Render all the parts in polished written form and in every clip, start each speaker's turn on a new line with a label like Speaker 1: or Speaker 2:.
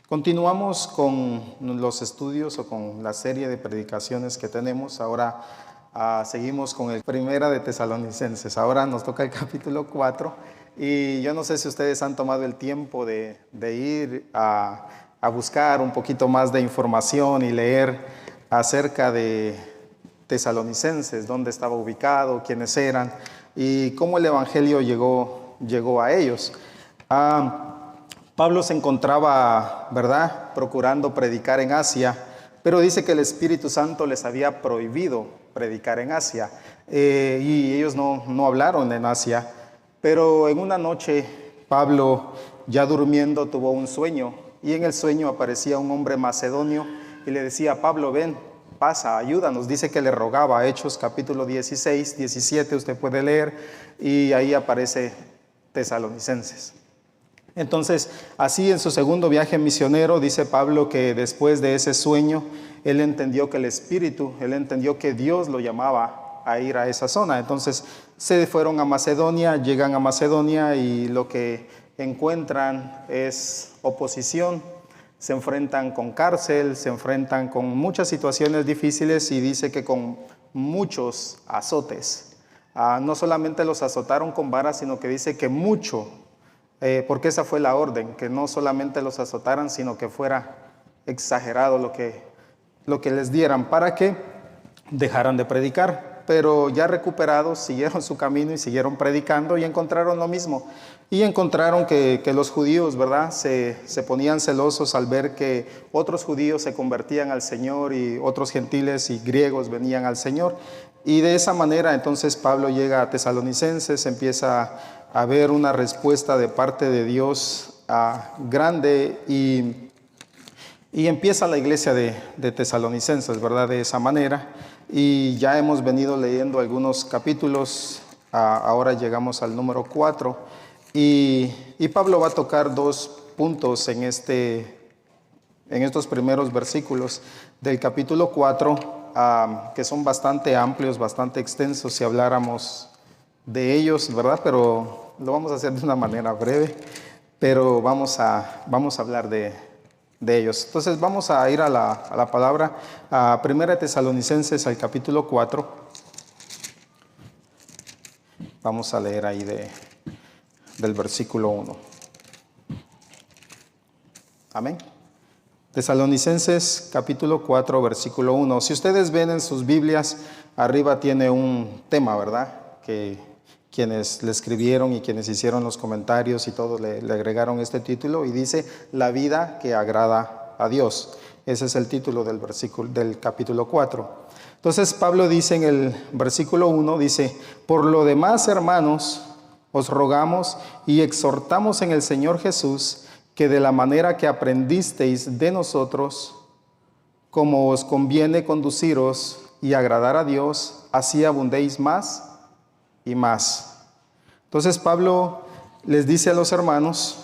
Speaker 1: Continuamos con los estudios o con la serie de predicaciones que tenemos. Ahora seguimos con el Primera de Tesalonicenses. Ahora nos toca el capítulo 4 y yo no sé si ustedes han tomado el tiempo de ir a buscar un poquito más de información y leer acerca de Tesalonicenses, dónde estaba ubicado, quiénes eran y cómo el Evangelio llegó a ellos. Pablo se encontraba, ¿verdad?, procurando predicar en Asia, pero dice que el Espíritu Santo les había prohibido predicar en Asia y ellos no hablaron en Asia. Pero en una noche Pablo, ya durmiendo, tuvo un sueño y en el sueño aparecía un hombre macedonio y le decía: Pablo, ven, pasa, ayúdanos. Dice que le rogaba. Hechos capítulo 16, 17, usted puede leer, y ahí aparece Tesalonicenses. Entonces, así en su segundo viaje misionero, dice Pablo que después de ese sueño, él entendió que él entendió que Dios lo llamaba a ir a esa zona. Entonces, se fueron a Macedonia, llegan a Macedonia y lo que encuentran es oposición. Se enfrentan con cárcel, se enfrentan con muchas situaciones difíciles y dice que con muchos azotes. No solamente los azotaron con varas, sino que dice que mucho. Porque esa fue la orden, que no solamente los azotaran, sino que fuera exagerado lo que les dieran para que dejaran de predicar. Pero ya recuperados, siguieron su camino y siguieron predicando y encontraron lo mismo. Y encontraron que los judíos, ¿verdad?, se ponían celosos al ver que otros judíos se convertían al Señor y otros gentiles y griegos venían al Señor. Y de esa manera entonces Pablo llega a Tesalonicenses, empieza a ver una respuesta de parte de Dios grande y empieza la iglesia de Tesalonicenses, ¿verdad?, de esa manera. Y ya hemos venido leyendo algunos capítulos, ahora llegamos al número 4 y Pablo va a tocar dos puntos en estos primeros versículos del capítulo 4, que son bastante amplios, bastante extensos si habláramos de ellos, ¿verdad? Pero lo vamos a hacer de una manera breve, pero vamos a hablar de ellos. Entonces vamos a ir a la palabra, a 1 Tesalonicenses, al capítulo 4. Vamos a leer ahí del versículo 1. Amén. Tesalonicenses, capítulo 4, versículo 1. Si ustedes ven en sus Biblias, arriba tiene un tema, ¿verdad?, que quienes le escribieron y quienes hicieron los comentarios y todo le agregaron este título, y dice: la vida que agrada a Dios. Ese es el título del capítulo 4. Entonces Pablo dice en el versículo 1, dice: por lo demás, hermanos, os rogamos y exhortamos en el Señor Jesús que de la manera que aprendisteis de nosotros, como os conviene conduciros y agradar a Dios, así abundéis más y más. Entonces Pablo les dice a los hermanos,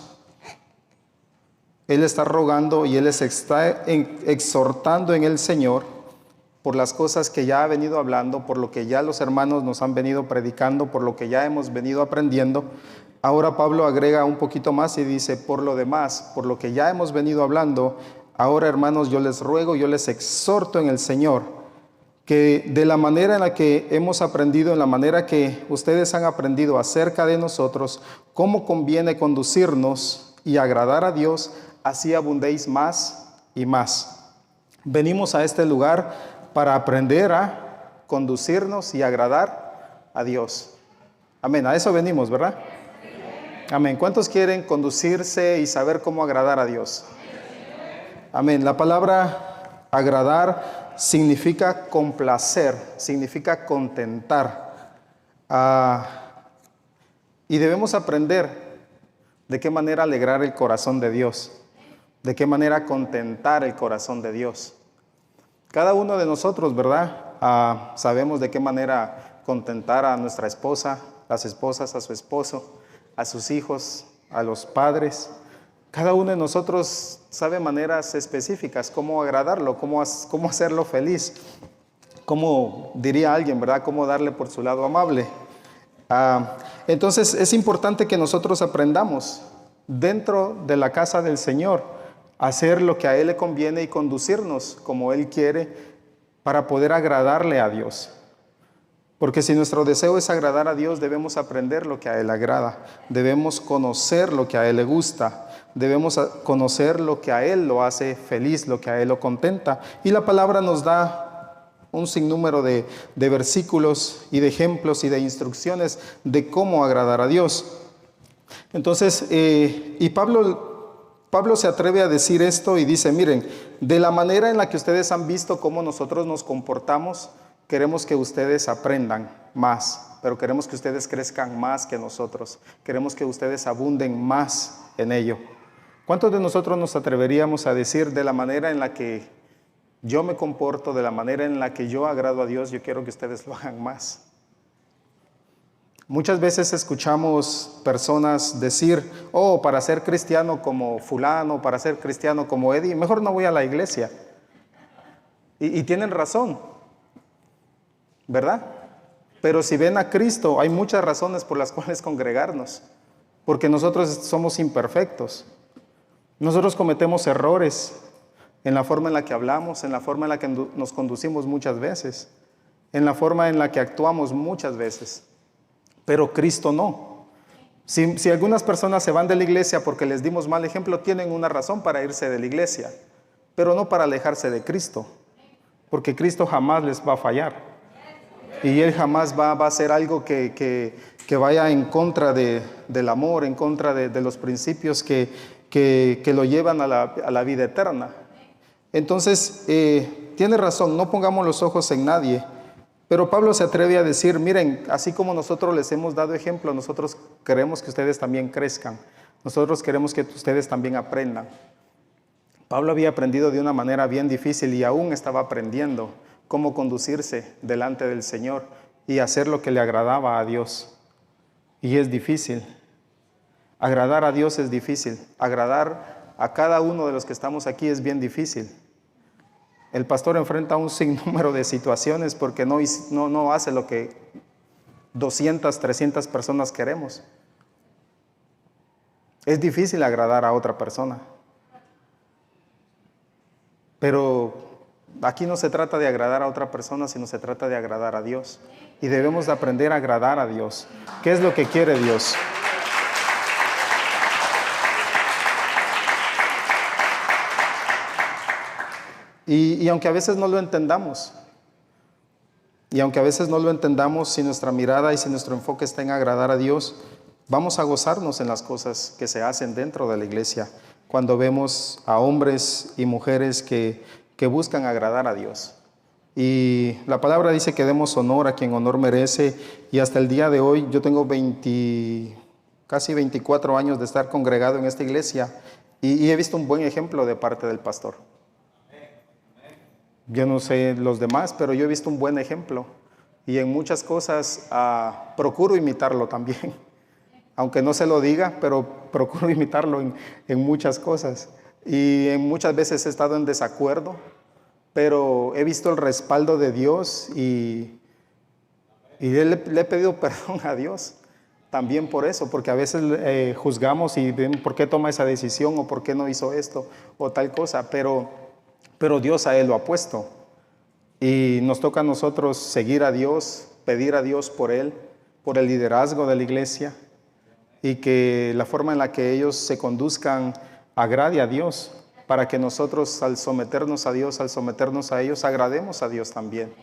Speaker 1: él está rogando y él les está exhortando en el Señor por las cosas que ya ha venido hablando, por lo que ya los hermanos nos han venido predicando, por lo que ya hemos venido aprendiendo. Ahora Pablo agrega un poquito más y dice: por lo demás, por lo que ya hemos venido hablando, ahora, hermanos, yo les ruego, yo les exhorto en el Señor, que de la manera en la que hemos aprendido, en la manera que ustedes han aprendido acerca de nosotros, cómo conviene conducirnos y agradar a Dios, así abundéis más y más. Venimos a este lugar para aprender a conducirnos y agradar a Dios. Amén, a eso venimos, ¿verdad? Amén. ¿Cuántos quieren conducirse y saber cómo agradar a Dios? Amén. La palabra agradar significa complacer, significa contentar. Y debemos aprender de qué manera alegrar el corazón de Dios, de qué manera contentar el corazón de Dios. Cada uno de nosotros, ¿verdad? Sabemos de qué manera contentar a nuestra esposa, las esposas a su esposo, a sus hijos, a los padres. Cada uno de nosotros sabe maneras específicas, cómo agradarlo, cómo hacerlo feliz. Como diría alguien, ¿verdad?, cómo darle por su lado amable. Entonces es importante que nosotros aprendamos dentro de la casa del Señor hacer lo que a Él le conviene y conducirnos como Él quiere para poder agradarle a Dios. Porque si nuestro deseo es agradar a Dios, debemos aprender lo que a Él agrada, debemos conocer lo que a Él le gusta, debemos conocer lo que a Él lo hace feliz, lo que a Él lo contenta. Y la palabra nos da un sinnúmero de versículos y de ejemplos y de instrucciones de cómo agradar a Dios. Entonces, y Pablo se atreve a decir esto y dice, miren, de la manera en la que ustedes han visto cómo nosotros nos comportamos, queremos que ustedes aprendan más, pero queremos que ustedes crezcan más que nosotros. Queremos que ustedes abunden más en ello. ¿Cuántos de nosotros nos atreveríamos a decir de la manera en la que yo me comporto, de la manera en la que yo agrado a Dios, yo quiero que ustedes lo hagan más? Muchas veces escuchamos personas decir, oh, para ser cristiano como fulano, para ser cristiano como Eddie, mejor no voy a la iglesia. Y tienen razón, ¿verdad? Pero si ven a Cristo, hay muchas razones por las cuales congregarnos, porque nosotros somos imperfectos. Nosotros cometemos errores en la forma en la que hablamos, en la forma en la que nos conducimos muchas veces, en la forma en la que actuamos muchas veces. Pero Cristo no. Si algunas personas se van de la iglesia porque les dimos mal ejemplo, tienen una razón para irse de la iglesia, pero no para alejarse de Cristo, porque Cristo jamás les va a fallar. Y Él jamás va a hacer algo que vaya en contra del amor, en contra de los principios que lo llevan a la vida eterna. Entonces, tiene razón, no pongamos los ojos en nadie. Pero Pablo se atreve a decir, miren, así como nosotros les hemos dado ejemplo, nosotros queremos que ustedes también crezcan. Nosotros queremos que ustedes también aprendan. Pablo había aprendido de una manera bien difícil y aún estaba aprendiendo cómo conducirse delante del Señor y hacer lo que le agradaba a Dios. Y es difícil. Agradar a Dios es difícil. Agradar a cada uno de los que estamos aquí es bien difícil. El pastor enfrenta un sinnúmero de situaciones porque no hace lo que 200, 300 personas queremos. Es difícil agradar a otra persona. Pero aquí no se trata de agradar a otra persona, sino se trata de agradar a Dios. Y debemos de aprender a agradar a Dios. ¿Qué es lo que quiere Dios? Y aunque a veces no lo entendamos, si nuestra mirada y si nuestro enfoque está en agradar a Dios, vamos a gozarnos en las cosas que se hacen dentro de la iglesia, cuando vemos a hombres y mujeres que buscan agradar a Dios. Y la palabra dice que demos honor a quien honor merece, y hasta el día de hoy, yo tengo casi 24 años de estar congregado en esta iglesia, y he visto un buen ejemplo de parte del pastor. Yo no sé los demás, pero yo he visto un buen ejemplo y en muchas cosas procuro imitarlo también. Aunque no se lo diga, pero procuro imitarlo en muchas cosas. Y en muchas veces he estado en desacuerdo, pero he visto el respaldo de Dios y le he pedido perdón a Dios también por eso, porque a veces juzgamos y ven por qué toma esa decisión o por qué no hizo esto o tal cosa, pero Dios a Él lo ha puesto y nos toca a nosotros seguir a Dios, pedir a Dios por Él, por el liderazgo de la iglesia y que la forma en la que ellos se conduzcan agrade a Dios, para que nosotros al someternos a Dios, al someternos a ellos, agrademos a Dios también.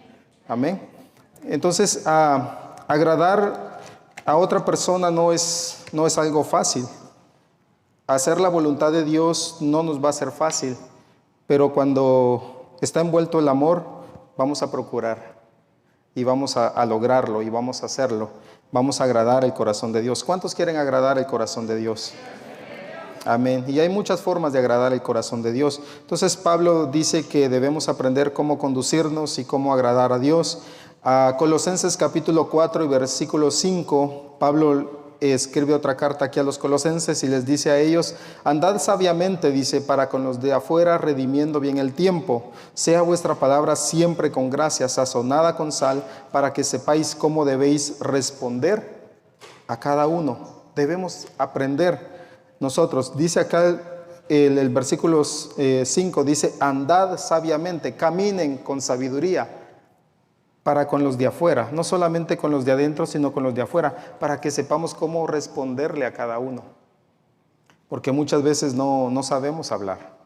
Speaker 1: Amén. Entonces, agradar a otra persona no es algo fácil. Hacer la voluntad de Dios no nos va a ser fácil. Pero cuando está envuelto el amor, vamos a procurar y vamos a lograrlo y vamos a hacerlo. Vamos a agradar el corazón de Dios. ¿Cuántos quieren agradar el corazón de Dios? Amén. Y hay muchas formas de agradar el corazón de Dios. Entonces Pablo dice que debemos aprender cómo conducirnos y cómo agradar a Dios. Colosenses capítulo 4 y versículo 5, Pablo escribe otra carta aquí a los colosenses y les dice a ellos: andad sabiamente, dice, para con los de afuera, redimiendo bien el tiempo. Sea vuestra palabra siempre con gracia, sazonada con sal, para que sepáis cómo debéis responder a cada uno. Debemos aprender nosotros. Dice acá el versículo 5 dice, andad sabiamente, caminen con sabiduría para con los de afuera, no solamente con los de adentro, sino con los de afuera, para que sepamos cómo responderle a cada uno. Porque muchas veces no sabemos hablar.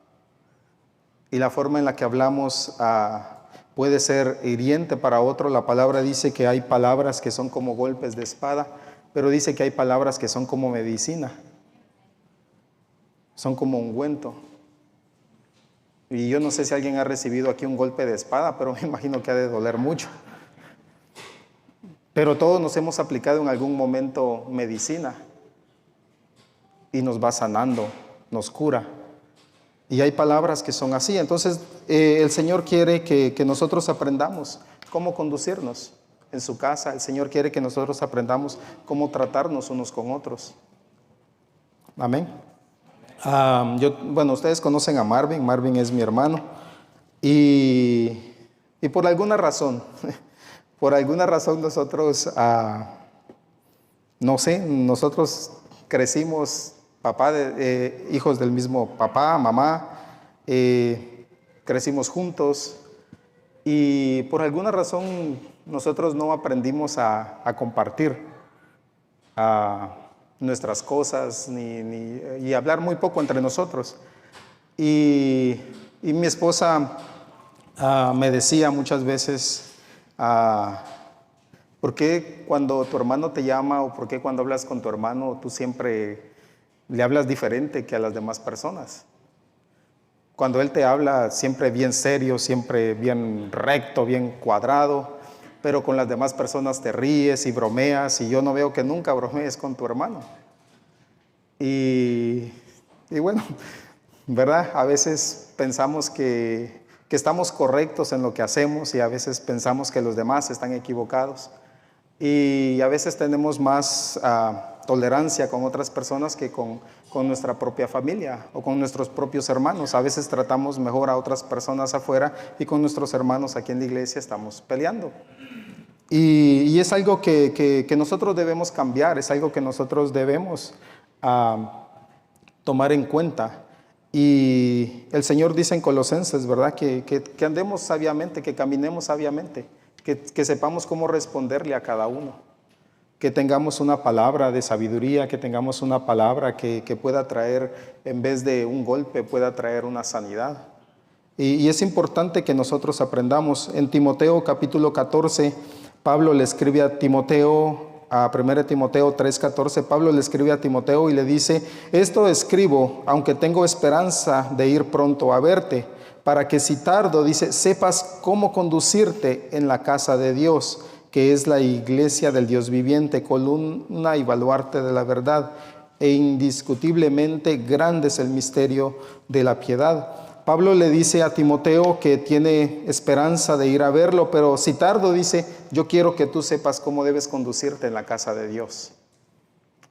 Speaker 1: Y la forma en la que hablamos puede ser hiriente para otro. La palabra dice que hay palabras que son como golpes de espada, pero dice que hay palabras que son como medicina, son como ungüento. Y yo no sé si alguien ha recibido aquí un golpe de espada, pero me imagino que ha de doler mucho. Pero todos nos hemos aplicado en algún momento medicina y nos va sanando, nos cura. Y hay palabras que son así. Entonces el Señor quiere que nosotros aprendamos cómo conducirnos en su casa. El Señor quiere que nosotros aprendamos cómo tratarnos unos con otros. Amén. Bueno, ustedes conocen a Marvin. Marvin es mi hermano. Y por alguna razón, nosotros, no sé, nosotros crecimos hijos del mismo papá, mamá, crecimos juntos y por alguna razón nosotros no aprendimos a compartir nuestras cosas y hablar muy poco entre nosotros. Y mi esposa me decía muchas veces, ¿por qué cuando tu hermano te llama o por qué cuando hablas con tu hermano tú siempre le hablas diferente que a las demás personas? Cuando él te habla siempre bien serio, siempre bien recto, bien cuadrado, pero con las demás personas te ríes y bromeas y yo no veo que nunca bromees con tu hermano. Y bueno, ¿verdad? A veces pensamos que estamos correctos en lo que hacemos y a veces pensamos que los demás están equivocados. Y a veces tenemos más tolerancia con otras personas que con nuestra propia familia o con nuestros propios hermanos. A veces tratamos mejor a otras personas afuera y con nuestros hermanos aquí en la iglesia estamos peleando. Y es algo que nosotros debemos cambiar, es algo que nosotros debemos tomar en cuenta. Y el Señor dice en Colosenses, ¿verdad? Que andemos sabiamente, que caminemos sabiamente, que sepamos cómo responderle a cada uno, que tengamos una palabra de sabiduría, que tengamos una palabra que pueda traer, en vez de un golpe, pueda traer una sanidad. Y es importante que nosotros aprendamos. En Timoteo capítulo 14, Pablo le escribe a Timoteo, a 1 Timoteo 3:14, Pablo le escribe a Timoteo y le dice, esto escribo, aunque tengo esperanza de ir pronto a verte, para que si tardo, dice, sepas cómo conducirte en la casa de Dios, que es la iglesia del Dios viviente, columna y baluarte de la verdad, e indiscutiblemente grande es el misterio de la piedad. Pablo le dice a Timoteo que tiene esperanza de ir a verlo, pero si tardo, dice, yo quiero que tú sepas cómo debes conducirte en la casa de Dios.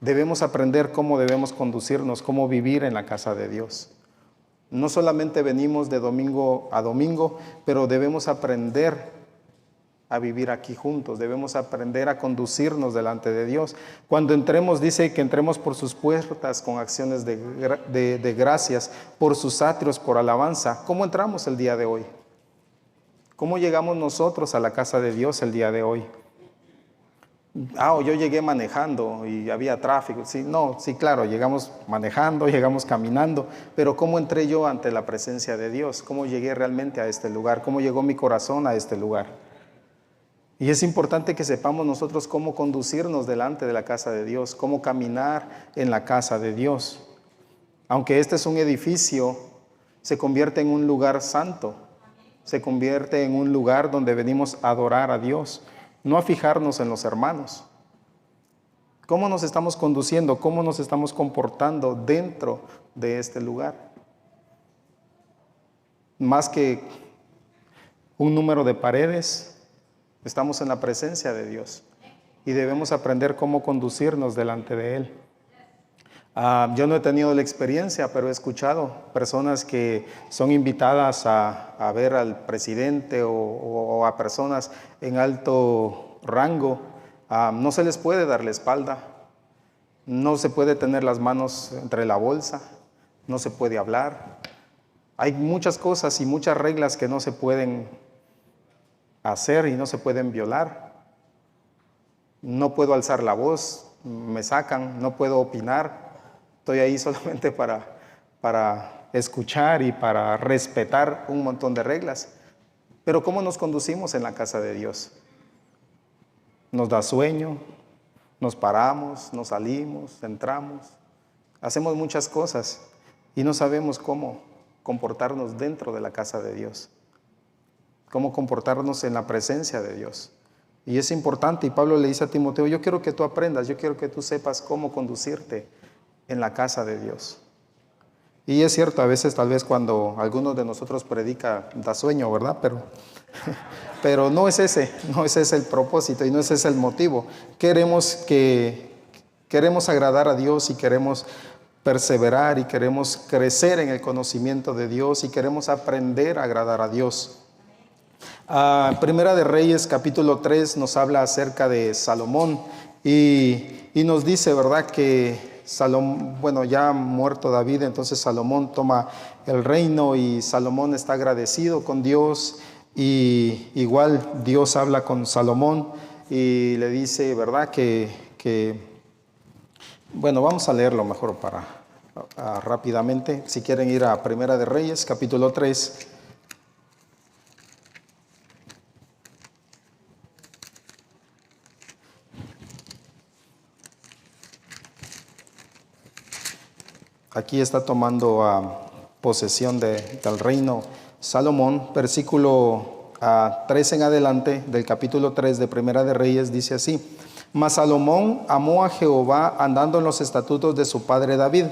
Speaker 1: Debemos aprender cómo debemos conducirnos, cómo vivir en la casa de Dios. No solamente venimos de domingo a domingo, pero debemos aprender a vivir aquí juntos, debemos aprender a conducirnos delante de Dios. Cuando entremos, dice que entremos por sus puertas con acciones de gracias, por sus atrios, por alabanza. ¿Cómo entramos el día de hoy? ¿Cómo llegamos nosotros a la casa de Dios el día de hoy? Yo llegué manejando y había tráfico. Sí, claro, llegamos manejando, llegamos caminando, pero ¿cómo entré yo ante la presencia de Dios? ¿Cómo llegué realmente a este lugar? ¿Cómo llegó mi corazón a este lugar? Y es importante que sepamos nosotros cómo conducirnos delante de la casa de Dios, cómo caminar en la casa de Dios. Aunque este es un edificio, se convierte en un lugar santo, se convierte en un lugar donde venimos a adorar a Dios, no a fijarnos en los hermanos. ¿Cómo nos estamos conduciendo? ¿Cómo nos estamos comportando dentro de este lugar? Más que un número de paredes, estamos en la presencia de Dios y debemos aprender cómo conducirnos delante de Él. Yo no he tenido la experiencia, pero he escuchado personas que son invitadas a ver al presidente o a personas en alto rango. No se les puede dar la espalda, no se puede tener las manos entre la bolsa, no se puede hablar. Hay muchas cosas y muchas reglas que no se pueden hacer y no se pueden violar. No puedo alzar la voz, me sacan, no puedo opinar. Estoy ahí solamente para escuchar y para respetar un montón de reglas. Pero ¿cómo nos conducimos en la casa de Dios? Nos da sueño, nos paramos, nos salimos, entramos, hacemos muchas cosas y no sabemos cómo comportarnos dentro de la casa de Dios, cómo comportarnos en la presencia de Dios. Y es importante, y Pablo le dice a Timoteo, yo quiero que tú aprendas, yo quiero que tú sepas cómo conducirte en la casa de Dios. Y es cierto, a veces tal vez cuando algunos de nosotros predica da sueño, ¿verdad? Pero no es ese el propósito y no ese es el motivo. Queremos agradar a Dios y queremos perseverar y queremos crecer en el conocimiento de Dios y queremos aprender a agradar a Dios. Primera de Reyes capítulo 3 nos habla acerca de Salomón y nos dice, ¿verdad?, que Salomón, bueno, ya muerto David, entonces Salomón toma el reino y Salomón está agradecido con Dios y igual Dios habla con Salomón y le dice, ¿verdad?, bueno, vamos a leerlo mejor rápidamente. Si quieren ir a Primera de Reyes capítulo 3. Aquí está tomando posesión del reino Salomón. Versículo 3 en adelante del capítulo 3 de Primera de Reyes dice así: Mas Salomón amó a Jehová andando en los estatutos de su padre David.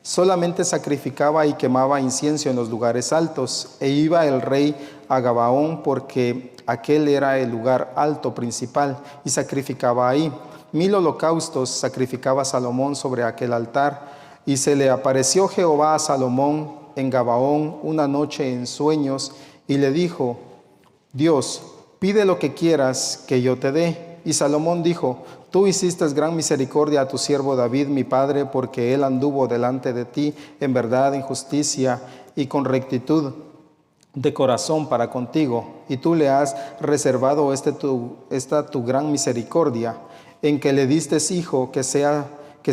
Speaker 1: Solamente sacrificaba y quemaba incienso en los lugares altos, e iba el rey a Gabaón, porque aquel era el lugar alto principal, y sacrificaba ahí. 1000 holocaustos sacrificaba Salomón sobre aquel altar. Y se le apareció Jehová a Salomón en Gabaón una noche en sueños, y le dijo: Dios, pide lo que quieras que yo te dé. Y Salomón dijo: Tú hiciste gran misericordia a tu siervo David, mi padre, porque él anduvo delante de ti en verdad, en justicia y con rectitud de corazón para contigo. Y tú le has reservado esta tu gran misericordia, en que le diste hijo que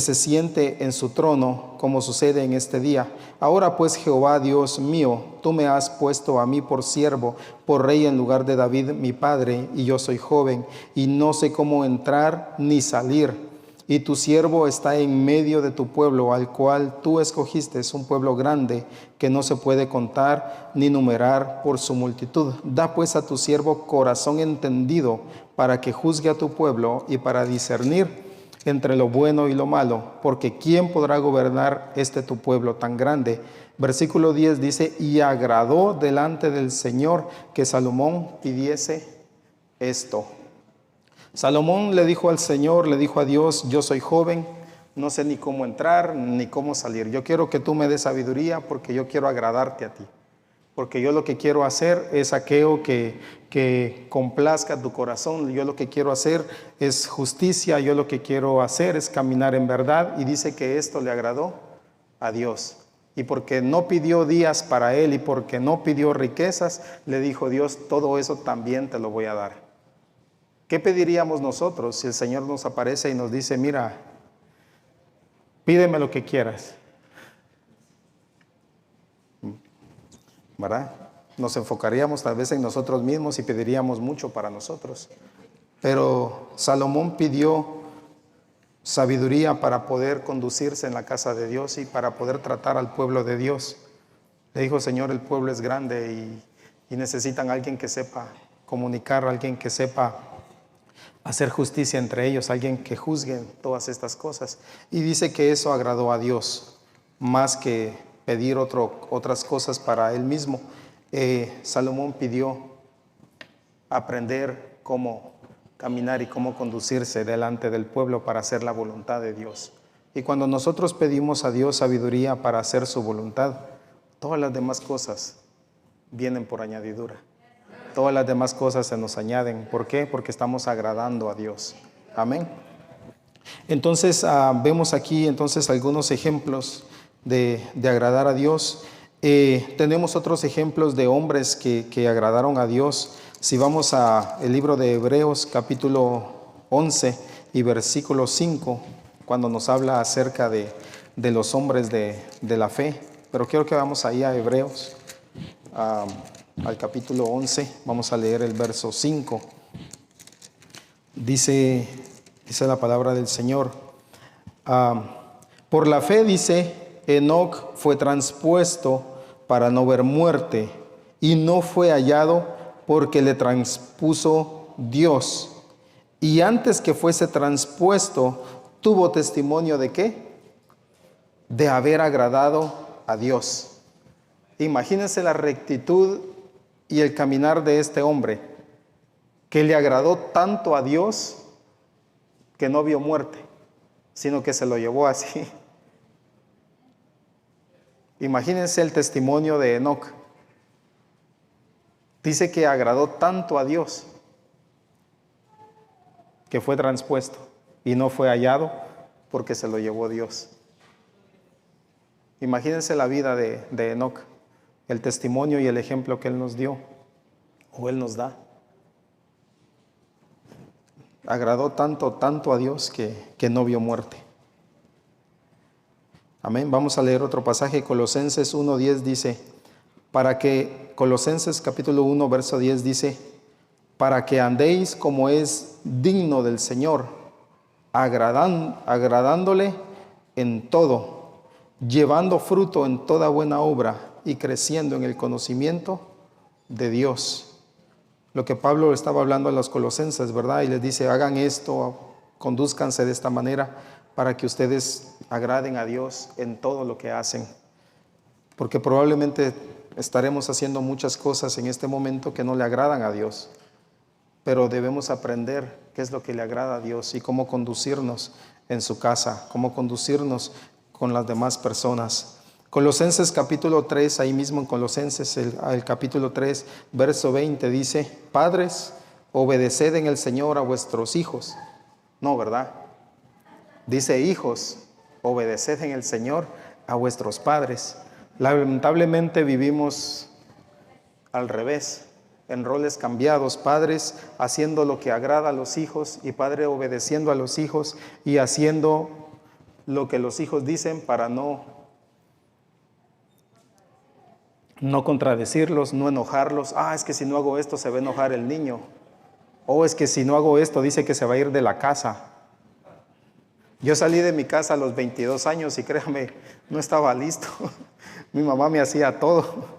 Speaker 1: se siente en su trono, como sucede en este día. Ahora pues, Jehová Dios mío, tú me has puesto a mí por siervo, por rey en lugar de David mi padre, y yo soy joven, y no sé cómo entrar ni salir. Y tu siervo está en medio de tu pueblo, al cual tú escogiste, es un pueblo grande, que no se puede contar ni numerar por su multitud. Da pues a tu siervo corazón entendido, para que juzgue a tu pueblo y para discernir entre lo bueno y lo malo, porque ¿quién podrá gobernar tu pueblo tan grande? Versículo 10 dice: y agradó delante del Señor que Salomón pidiese esto. Salomón le dijo al Señor, le dijo a Dios: yo soy joven, no sé ni cómo entrar ni cómo salir. Yo quiero que tú me des sabiduría, porque yo quiero agradarte a ti. Porque yo lo que quiero hacer es aquello que complazca tu corazón. Yo lo que quiero hacer es justicia. Yo lo que quiero hacer es caminar en verdad. Y dice que esto le agradó a Dios. Y porque no pidió días para él y porque no pidió riquezas, le dijo Dios: todo eso también te lo voy a dar. ¿Qué pediríamos nosotros si el Señor nos aparece y nos dice: mira, pídeme lo que quieras? ¿Verdad? Nos enfocaríamos tal vez en nosotros mismos y pediríamos mucho para nosotros. Pero Salomón pidió sabiduría para poder conducirse en la casa de Dios y para poder tratar al pueblo de Dios. Le dijo: Señor, el pueblo es grande y necesitan a alguien que sepa comunicar, alguien que sepa hacer justicia entre ellos, alguien que juzgue todas estas cosas. Y dice que eso agradó a Dios, más que pedir otras cosas para él mismo. Salomón pidió aprender cómo caminar y cómo conducirse delante del pueblo para hacer la voluntad de Dios. Y cuando nosotros pedimos a Dios sabiduría para hacer su voluntad, todas las demás cosas vienen por añadidura. Todas las demás cosas se nos añaden. ¿Por qué? Porque estamos agradando a Dios. Amén. Entonces vemos aquí algunos ejemplos de agradar a Dios. Tenemos otros ejemplos de hombres que agradaron a Dios. Si vamos al libro de Hebreos capítulo 11 y versículo 5, cuando nos habla acerca de los hombres de la fe. Pero quiero que vamos ahí a Hebreos, al capítulo 11, vamos a leer el verso 5. Dice la palabra del Señor. Por la fe, dice, Enoc fue transpuesto para no ver muerte, y no fue hallado porque le transpuso Dios. Y antes que fuese transpuesto, tuvo testimonio ¿de qué? De haber agradado a Dios. Imagínense la rectitud y el caminar de este hombre, que le agradó tanto a Dios que no vio muerte, sino que se lo llevó así. Imagínense el testimonio de Enoc. Dice que agradó tanto a Dios que fue transpuesto y no fue hallado porque se lo llevó Dios. Imagínense la vida de Enoc, el testimonio y el ejemplo que él nos dio, o él nos da. Agradó tanto a Dios que no vio muerte. Amén. Vamos a leer otro pasaje. Colosenses 1:10 dice, Colosenses capítulo 1 verso 10 dice, para que andéis como es digno del Señor, agradándole en todo, llevando fruto en toda buena obra y creciendo en el conocimiento de Dios. Lo que Pablo estaba hablando a los colosenses, ¿verdad? Y les dice, hagan esto, condúzcanse de esta manera para que ustedes agraden a Dios en todo lo que hacen. Porque probablemente estaremos haciendo muchas cosas en este momento que no le agradan a Dios. Pero debemos aprender qué es lo que le agrada a Dios y cómo conducirnos en su casa, cómo conducirnos con las demás personas. Colosenses capítulo 3, ahí mismo en Colosenses, el capítulo 3, verso 20 dice, padres, obedeced en el Señor a vuestros hijos. No, ¿verdad? Dice, hijos, obedeced en el Señor a vuestros padres. Lamentablemente vivimos al revés, en roles cambiados, padres haciendo lo que agrada a los hijos y padre obedeciendo a los hijos y haciendo lo que los hijos dicen para no contradecirlos, no enojarlos. Es que si no hago esto se va a enojar el niño. O es que si no hago esto dice que se va a ir de la casa. Yo salí de mi casa a los 22 años y créame, no estaba listo. Mi mamá me hacía todo.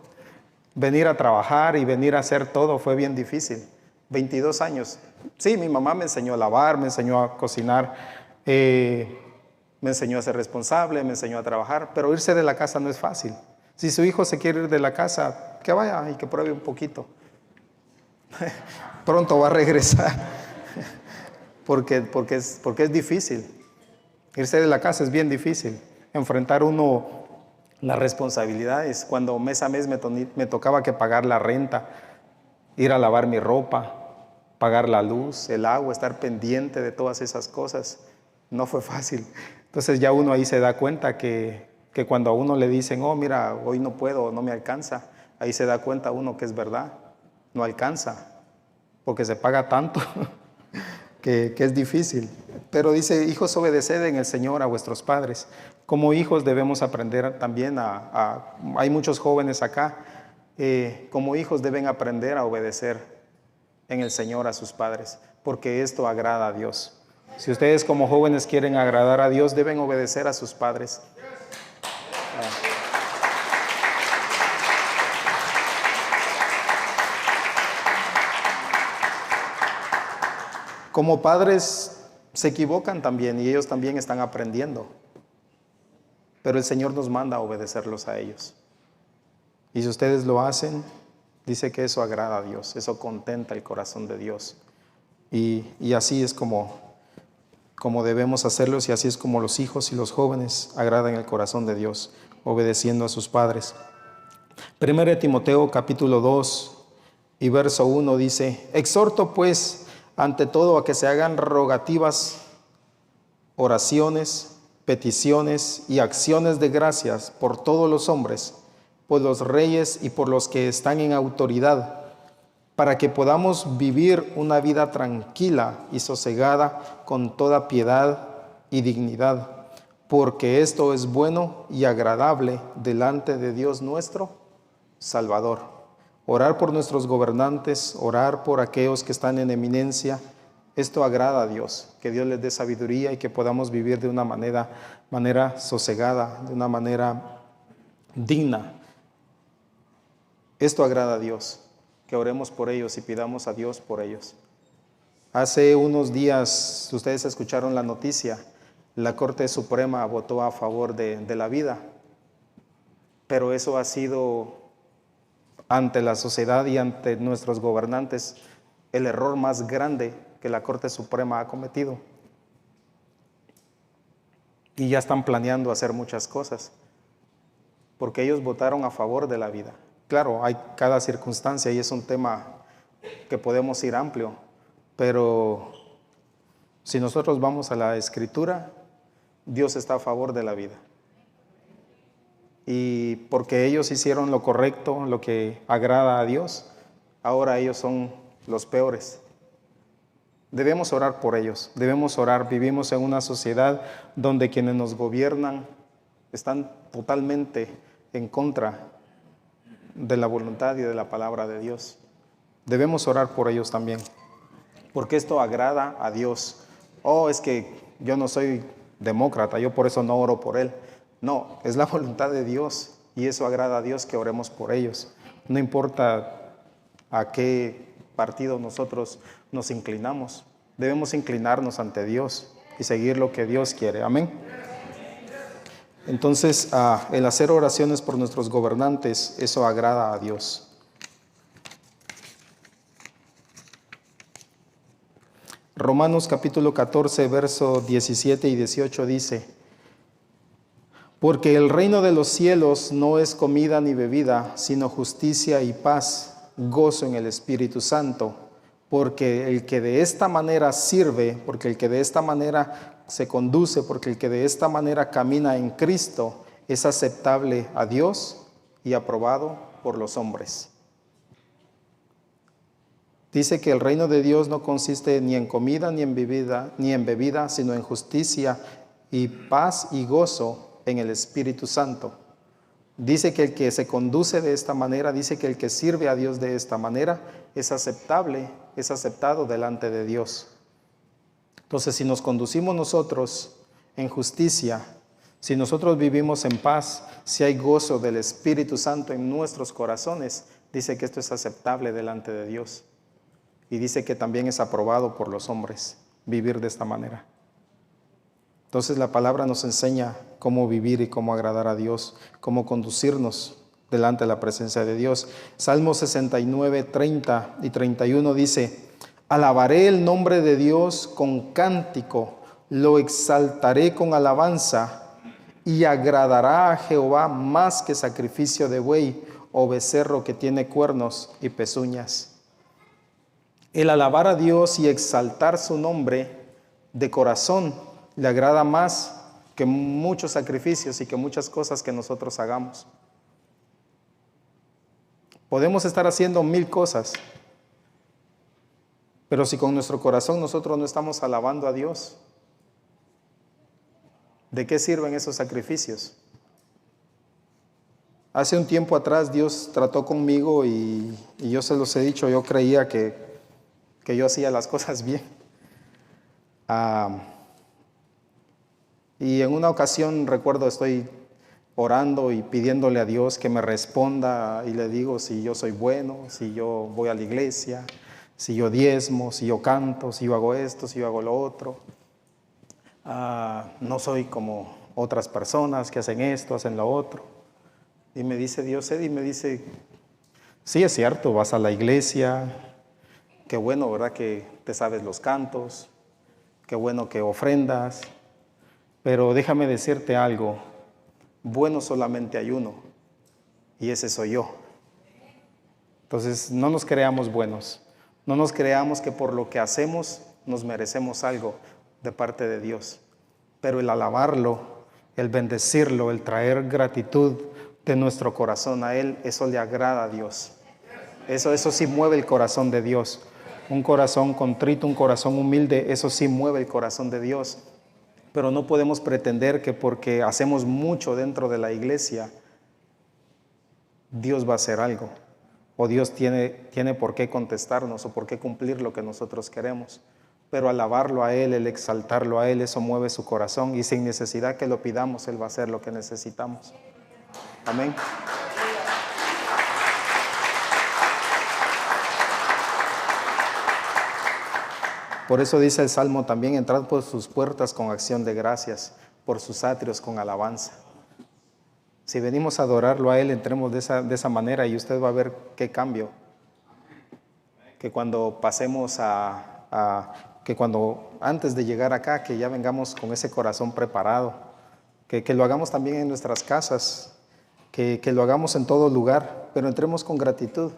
Speaker 1: Venir a trabajar y venir a hacer todo fue bien difícil. 22 años. Sí, mi mamá me enseñó a lavar, me enseñó a cocinar, me enseñó a ser responsable, me enseñó a trabajar, pero irse de la casa no es fácil. Si su hijo se quiere ir de la casa, que vaya y que pruebe un poquito. Pronto va a regresar, porque es difícil. Irse de la casa es bien difícil. Enfrentar uno las responsabilidades. Cuando mes a mes me tocaba que pagar la renta, ir a lavar mi ropa, pagar la luz, el agua, estar pendiente de todas esas cosas, no fue fácil. Entonces ya uno ahí se da cuenta que cuando a uno le dicen, mira, hoy no puedo, no me alcanza, ahí se da cuenta uno que es verdad, no alcanza, porque se paga tanto que es difícil. Pero dice, hijos, obedeced en el Señor a vuestros padres. Como hijos debemos aprender también hay muchos jóvenes acá, como hijos deben aprender a obedecer en el Señor a sus padres, porque esto agrada a Dios. Si ustedes como jóvenes quieren agradar a Dios, deben obedecer a sus padres. Como padres se equivocan también y ellos también están aprendiendo. Pero el Señor nos manda a obedecerlos a ellos. Y si ustedes lo hacen, dice que eso agrada a Dios, eso contenta el corazón de Dios. Y así es como debemos hacerlos y así es como los hijos y los jóvenes agradan el corazón de Dios, obedeciendo a sus padres. 1 Timoteo capítulo 2 y verso 1 dice, exhorto pues ante todo a que se hagan rogativas, oraciones, peticiones y acciones de gracias por todos los hombres, por los reyes y por los que están en autoridad, para que podamos vivir una vida tranquila y sosegada con toda piedad y dignidad, porque esto es bueno y agradable delante de Dios nuestro Salvador. Orar por nuestros gobernantes, orar por aquellos que están en eminencia, esto agrada a Dios, que Dios les dé sabiduría y que podamos vivir de una manera sosegada, de una manera digna. Esto agrada a Dios, que oremos por ellos y pidamos a Dios por ellos. Hace unos días, ustedes escucharon la noticia, la Corte Suprema votó a favor de la vida, pero eso ha sido ante la sociedad y ante nuestros gobernantes el error más grande que la Corte Suprema ha cometido. Y ya están planeando hacer muchas cosas, porque ellos votaron a favor de la vida. Claro, hay cada circunstancia y es un tema que podemos ir amplio, pero si nosotros vamos a la Escritura, Dios está a favor de la vida. Y porque ellos hicieron lo correcto, lo que agrada a Dios, ahora ellos son los peores. Debemos orar por ellos, debemos orar. Vivimos en una sociedad donde quienes nos gobiernan están totalmente en contra de la voluntad y de la palabra de Dios. Debemos orar por ellos también, porque esto agrada a Dios. Oh, es que yo no soy demócrata, yo por eso no oro por él. No, es la voluntad de Dios y eso agrada a Dios que oremos por ellos. No importa a qué partido nosotros nos inclinamos, debemos inclinarnos ante Dios y seguir lo que Dios quiere. Amén. Entonces, el hacer oraciones por nuestros gobernantes, eso agrada a Dios. Romanos capítulo 14, verso 17 y 18 dice: porque el reino de los cielos no es comida ni bebida, sino justicia y paz, gozo en el Espíritu Santo. Porque el que de esta manera sirve, porque el que de esta manera se conduce, porque el que de esta manera camina en Cristo, es aceptable a Dios y aprobado por los hombres. Dice que el reino de Dios no consiste ni en comida ni en bebida, sino en justicia y paz y gozo en el Espíritu Santo. Dice que el que se conduce de esta manera, dice que el que sirve a Dios de esta manera es aceptable, es aceptado delante de Dios. Entonces, si nos conducimos nosotros en justicia, si nosotros vivimos en paz, si hay gozo del Espíritu Santo en nuestros corazones, dice que esto es aceptable delante de Dios. Y dice que también es aprobado por los hombres vivir de esta manera. Entonces la palabra nos enseña cómo vivir y cómo agradar a Dios, cómo conducirnos delante de la presencia de Dios. Salmo 69, 30 y 31 dice: alabaré el nombre de Dios con cántico, lo exaltaré con alabanza, y agradará a Jehová más que sacrificio de buey o becerro que tiene cuernos y pezuñas. El alabar a Dios y exaltar su nombre de corazón le agrada más que muchos sacrificios y que muchas cosas que nosotros hagamos. Podemos estar haciendo 1000 cosas, pero si con nuestro corazón nosotros no estamos alabando a Dios, ¿de qué sirven esos sacrificios? Hace un tiempo atrás Dios trató conmigo y yo se los he dicho, yo creía que yo hacía las cosas bien. Y en una ocasión recuerdo estoy orando y pidiéndole a Dios que me responda y le digo si yo soy bueno, si yo voy a la iglesia, si yo diezmo, si yo canto, si yo hago esto, si yo hago lo otro. No soy como otras personas que hacen esto, hacen lo otro. Y me dice Dios, Eddie, me dice, sí es cierto, vas a la iglesia, qué bueno, ¿verdad? Que te sabes los cantos, qué bueno que ofrendas, pero déjame decirte algo, bueno solamente hay uno, y ese soy yo. Entonces, no nos creamos buenos, no nos creamos que por lo que hacemos nos merecemos algo de parte de Dios, pero el alabarlo, el bendecirlo, el traer gratitud de nuestro corazón a Él, eso le agrada a Dios. Eso sí mueve el corazón de Dios. Un corazón contrito, un corazón humilde, eso sí mueve el corazón de Dios. Pero no podemos pretender que porque hacemos mucho dentro de la iglesia, Dios va a hacer algo. O Dios tiene por qué contestarnos o por qué cumplir lo que nosotros queremos. Pero alabarlo a Él, el exaltarlo a Él, eso mueve su corazón. Y sin necesidad que lo pidamos, Él va a hacer lo que necesitamos. Amén. Por eso dice el Salmo también: entrad por sus puertas con acción de gracias, por sus atrios con alabanza. Si venimos a adorarlo a Él, entremos de esa manera y usted va a ver qué cambio. Que cuando pasemos que cuando antes de llegar acá, que ya vengamos con ese corazón preparado, que lo hagamos también en nuestras casas, que lo hagamos en todo lugar, pero entremos con gratitud,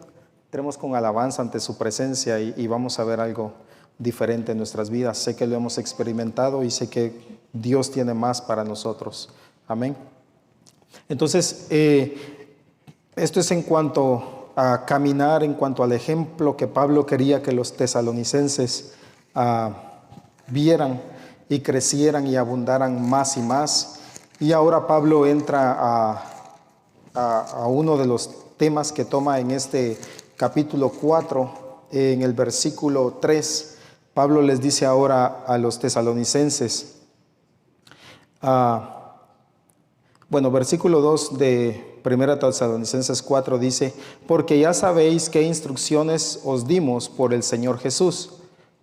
Speaker 1: entremos con alabanza ante su presencia y vamos a ver algo diferente en nuestras vidas. Sé que lo hemos experimentado y sé que Dios tiene más para nosotros. Amén. Entonces, esto es en cuanto a caminar, en cuanto al ejemplo que Pablo quería que los tesalonicenses vieran y crecieran y abundaran más y más. Y ahora Pablo entra a uno de los temas que toma en este capítulo 4, en el versículo 3. Pablo les dice ahora a los tesalonicenses, versículo 2 de 1 Tesalonicenses 4 dice: porque ya sabéis qué instrucciones os dimos por el Señor Jesús,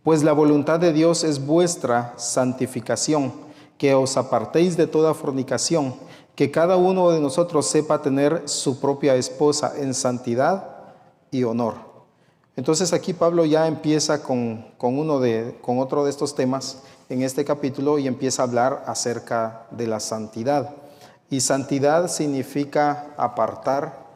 Speaker 1: pues la voluntad de Dios es vuestra santificación, que os apartéis de toda fornicación, que cada uno de nosotros sepa tener su propia esposa en santidad y honor. Entonces aquí Pablo ya empieza con otro de estos temas en este capítulo y empieza a hablar acerca de la santidad. Y santidad significa apartar,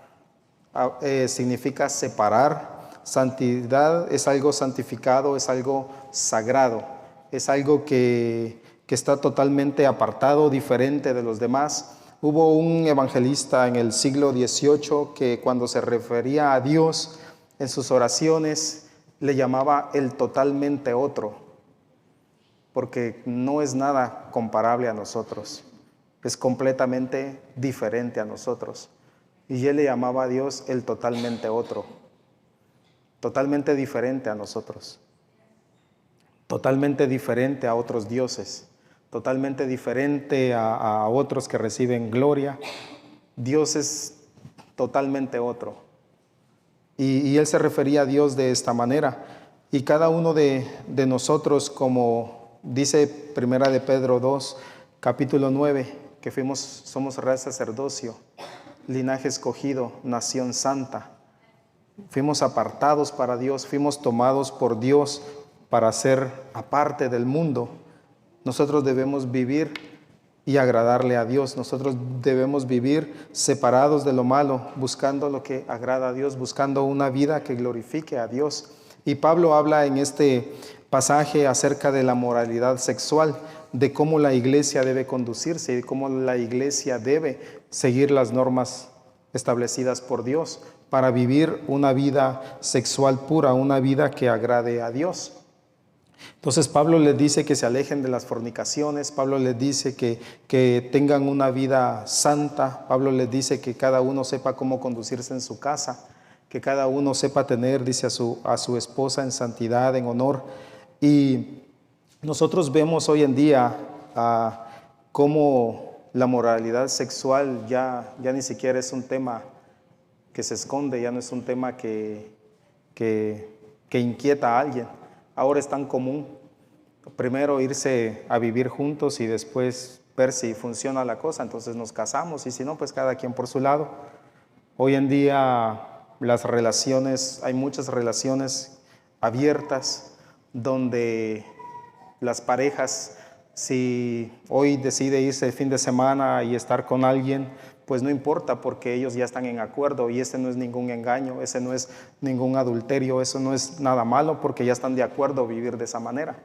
Speaker 1: significa separar. Santidad es algo santificado, es algo sagrado, es algo que está totalmente apartado, diferente de los demás. Hubo un evangelista en el siglo XVIII que cuando se refería a Dios en sus oraciones le llamaba el totalmente otro, porque no es nada comparable a nosotros. Es completamente diferente a nosotros. Y él le llamaba a Dios el totalmente otro, totalmente diferente a nosotros, totalmente diferente a otros dioses, totalmente diferente a otros que reciben gloria. Dios es totalmente otro. Y él se refería a Dios de esta manera. Y cada uno de nosotros, como dice Primera de Pedro 2, capítulo 9, que somos real sacerdocio, linaje escogido, nación santa. Fuimos apartados para Dios, fuimos tomados por Dios para ser aparte del mundo. Nosotros debemos vivir y agradarle a Dios. Nosotros debemos vivir separados de lo malo, buscando lo que agrada a Dios, buscando una vida que glorifique a Dios. Y Pablo habla en este pasaje acerca de la moralidad sexual, de cómo la iglesia debe conducirse y de cómo la iglesia debe seguir las normas establecidas por Dios para vivir una vida sexual pura, una vida que agrade a Dios. Entonces Pablo les dice que se alejen de las fornicaciones, Pablo les dice que tengan una vida santa, Pablo les dice que cada uno sepa cómo conducirse en su casa, que cada uno sepa tener, dice, a su esposa en santidad, en honor. Y nosotros vemos hoy en día cómo la moralidad sexual ya ni siquiera es un tema que se esconde, ya no es un tema que inquieta a alguien. Ahora es tan común primero irse a vivir juntos y después ver si funciona la cosa, entonces nos casamos, y si no, pues cada quien por su lado. Hoy en día hay muchas relaciones abiertas donde las parejas, si hoy decide irse el fin de semana y estar con alguien, pues no importa, porque ellos ya están en acuerdo, y ese no es ningún engaño, ese no es ningún adulterio, eso no es nada malo, porque ya están de acuerdo a vivir de esa manera.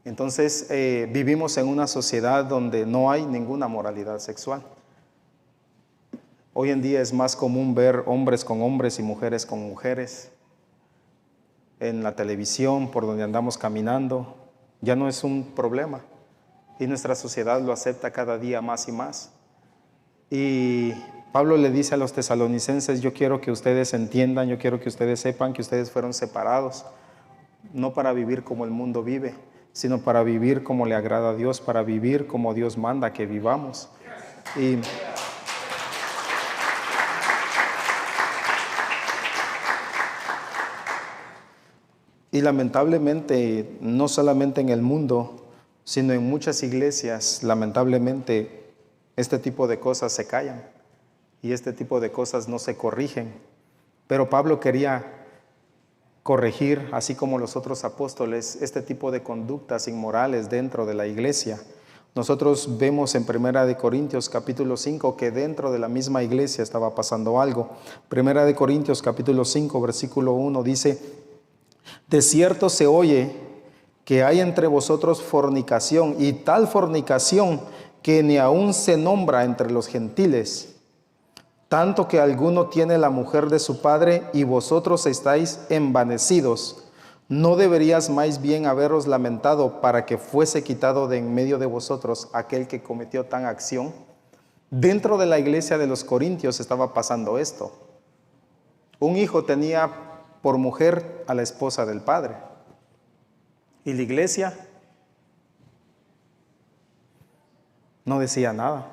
Speaker 1: Entonces vivimos en una sociedad donde no hay ninguna moralidad sexual. Hoy en día es más común ver hombres con hombres y mujeres con mujeres. En la televisión, por donde andamos caminando, ya no es un problema. Y nuestra sociedad lo acepta cada día más y más. Y Pablo le dice a los tesalonicenses: yo quiero que ustedes entiendan, yo quiero que ustedes sepan que ustedes fueron separados, no para vivir como el mundo vive, sino para vivir como le agrada a Dios, para vivir como Dios manda que vivamos. Y lamentablemente, no solamente en el mundo, sino en muchas iglesias, lamentablemente, este tipo de cosas se callan y este tipo de cosas no se corrigen. Pero Pablo quería corregir, así como los otros apóstoles, este tipo de conductas inmorales dentro de la iglesia. Nosotros vemos en 1 Corintios capítulo 5 que dentro de la misma iglesia estaba pasando algo. 1 Corintios capítulo 5 versículo 1 dice: de cierto se oye que hay entre vosotros fornicación, y tal fornicación que ni aún se nombra entre los gentiles, tanto que alguno tiene la mujer de su padre y vosotros estáis envanecidos. ¿No deberías más bien haberos lamentado para que fuese quitado de en medio de vosotros aquel que cometió tan acción? Dentro de la iglesia de los Corintios estaba pasando esto. Un hijo tenía por mujer a la esposa del padre. Y la iglesia no decía nada.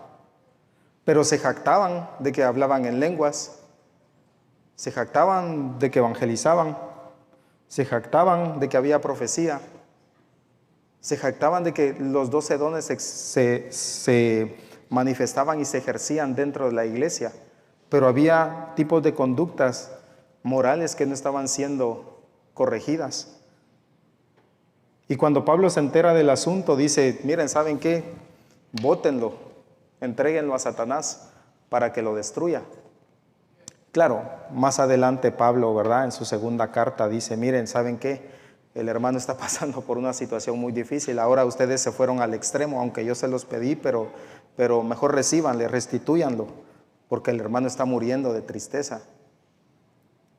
Speaker 1: Pero se jactaban de que hablaban en lenguas, se jactaban de que evangelizaban, se jactaban de que había profecía, se jactaban de que los 12 dones se manifestaban y se ejercían dentro de la iglesia. Pero había tipos de conductas morales que no estaban siendo corregidas. Y cuando Pablo se entera del asunto, dice: miren, ¿saben qué? Bótenlo, entréguenlo a Satanás para que lo destruya. Claro, más adelante Pablo, ¿verdad?, en su segunda carta dice: miren, ¿saben qué? El hermano está pasando por una situación muy difícil. Ahora ustedes se fueron al extremo, aunque yo se los pedí, pero mejor recíbanle, restitúyanlo, porque el hermano está muriendo de tristeza.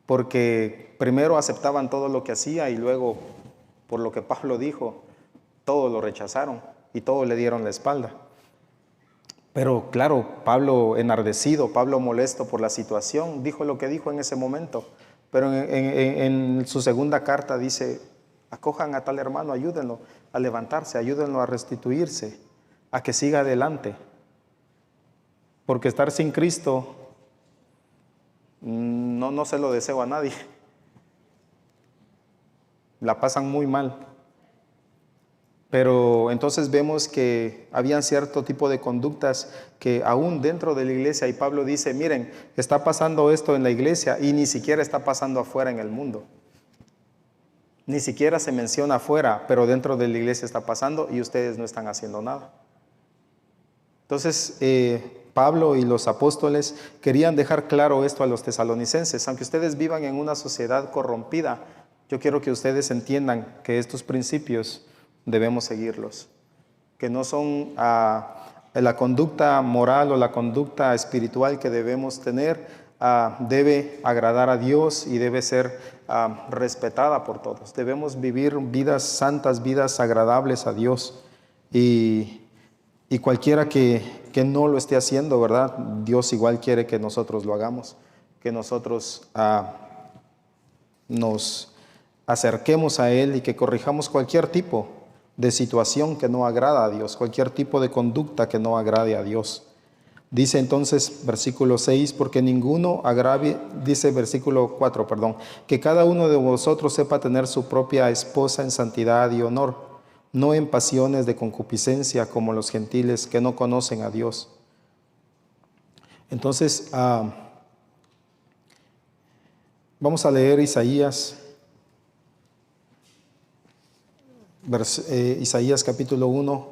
Speaker 1: Porque primero aceptaban todo lo que hacía y luego, por lo que Pablo dijo, todo lo rechazaron y todo le dieron la espalda. Pero claro, Pablo enardecido, Pablo molesto por la situación, dijo lo que dijo en ese momento. Pero en su segunda carta dice: acojan a tal hermano, ayúdenlo a levantarse, ayúdenlo a restituirse, a que siga adelante. Porque estar sin Cristo no se lo deseo a nadie. La pasan muy mal. Pero entonces vemos que habían cierto tipo de conductas que aún dentro de la iglesia, y Pablo dice: miren, está pasando esto en la iglesia y ni siquiera está pasando afuera en el mundo. Ni siquiera se menciona afuera, pero dentro de la iglesia está pasando y ustedes no están haciendo nada. Entonces Pablo y los apóstoles querían dejar claro esto a los tesalonicenses: aunque ustedes vivan en una sociedad corrompida, yo quiero que ustedes entiendan que estos principios debemos seguirlos, que no son la conducta moral o la conducta espiritual que debemos tener, debe agradar a Dios y debe ser respetada por todos. Debemos vivir vidas santas, vidas agradables a Dios, y cualquiera que no lo esté haciendo, ¿verdad?, Dios igual quiere que nosotros lo hagamos, que nosotros nos acerquemos a Él y que corrijamos cualquier tipo de situación que no agrada a Dios, cualquier tipo de conducta que no agrade a Dios. Dice entonces versículo 6, porque ninguno agravie, dice versículo 4, perdón, que cada uno de vosotros sepa tener su propia esposa en santidad y honor, no en pasiones de concupiscencia como los gentiles que no conocen a Dios. Entonces, vamos a leer Isaías capítulo 1,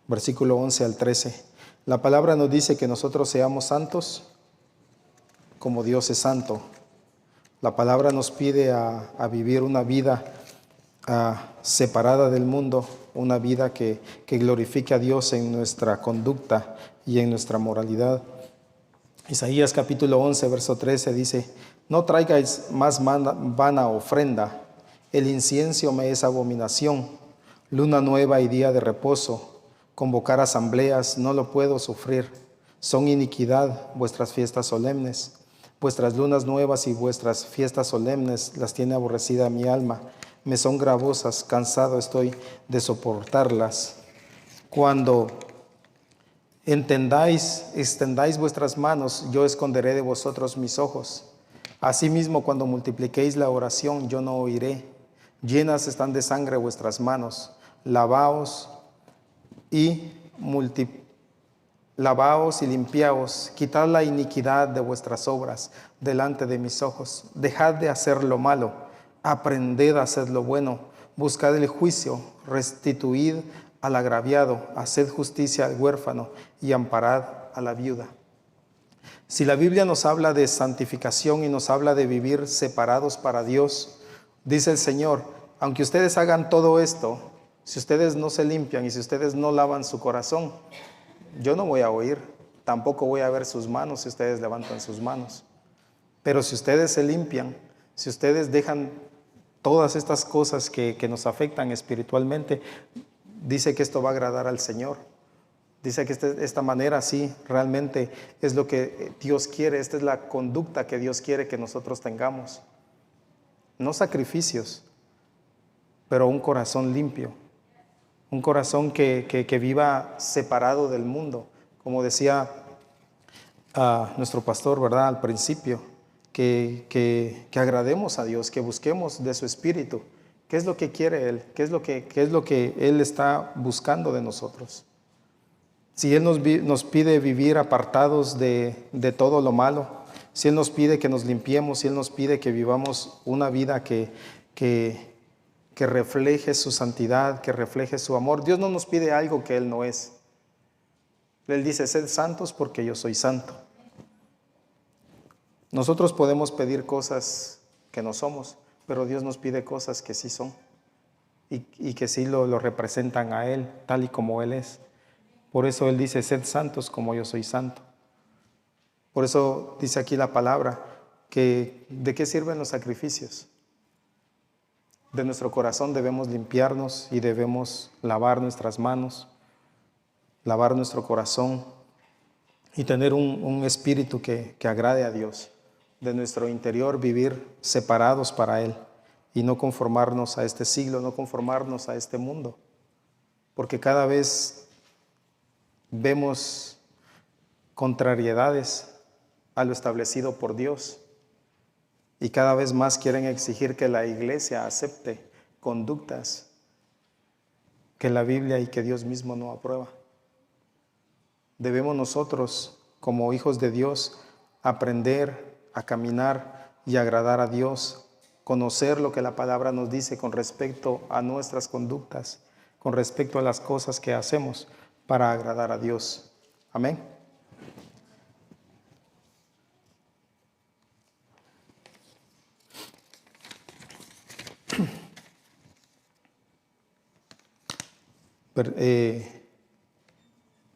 Speaker 1: versículo 11 al 13. La palabra nos dice que nosotros seamos santos como Dios es santo. La palabra nos pide a vivir una vida separada del mundo, una vida que glorifique a Dios en nuestra conducta y en nuestra moralidad. Isaías capítulo 11, verso 13 dice: no traigáis más vana ofrenda, el incienso me es abominación, luna nueva y día de reposo, convocar asambleas no lo puedo sufrir, son iniquidad vuestras fiestas solemnes, vuestras lunas nuevas y vuestras fiestas solemnes las tiene aborrecida mi alma, me son gravosas, cansado estoy de soportarlas. Cuando extendáis vuestras manos, yo esconderé de vosotros mis ojos. Asimismo, cuando multipliquéis la oración, yo no oiré. Llenas están de sangre vuestras manos. Lavaos y limpiaos. Quitad la iniquidad de vuestras obras delante de mis ojos. Dejad de hacer lo malo. Aprended a hacer lo bueno. Buscad el juicio. Restituid al agraviado. Haced justicia al huérfano y amparad a la viuda. Si la Biblia nos habla de santificación y nos habla de vivir separados para Dios, dice el Señor, aunque ustedes hagan todo esto, si ustedes no se limpian y si ustedes no lavan su corazón, yo no voy a oír, tampoco voy a ver sus manos si ustedes levantan sus manos. Pero si ustedes se limpian, si ustedes dejan todas estas cosas que nos afectan espiritualmente, dice que esto va a agradar al Señor. Dice que esta manera sí, realmente es lo que Dios quiere. Esta es la conducta que Dios quiere que nosotros tengamos. No sacrificios, pero un corazón limpio. Un corazón que viva separado del mundo. Como decía nuestro pastor, ¿verdad? Al principio, que agrademos a Dios, que busquemos de su Espíritu. ¿Qué es lo que quiere Él? ¿Qué es lo que Él está buscando de nosotros? Si Él nos pide vivir apartados de todo lo malo, si Él nos pide que nos limpiemos, si Él nos pide que vivamos una vida que refleje su santidad, que refleje su amor, Dios no nos pide algo que Él no es. Él dice, sed santos porque yo soy santo. Nosotros podemos pedir cosas que no somos, pero Dios nos pide cosas que sí son y que sí lo representan a Él, tal y como Él es. Por eso Él dice, sed santos como yo soy santo. Por eso dice aquí la palabra, que ¿de qué sirven los sacrificios? De nuestro corazón debemos limpiarnos y debemos lavar nuestras manos, lavar nuestro corazón y tener un espíritu que agrade a Dios. De nuestro interior vivir separados para Él y no conformarnos a este siglo, no conformarnos a este mundo. Porque cada vez vemos contrariedades a lo establecido por Dios y cada vez más quieren exigir que la iglesia acepte conductas que la Biblia y que Dios mismo no aprueba. Debemos nosotros, como hijos de Dios, aprender a caminar y agradar a Dios, conocer lo que la palabra nos dice con respecto a nuestras conductas, con respecto a las cosas que hacemos para agradar a Dios. Amén.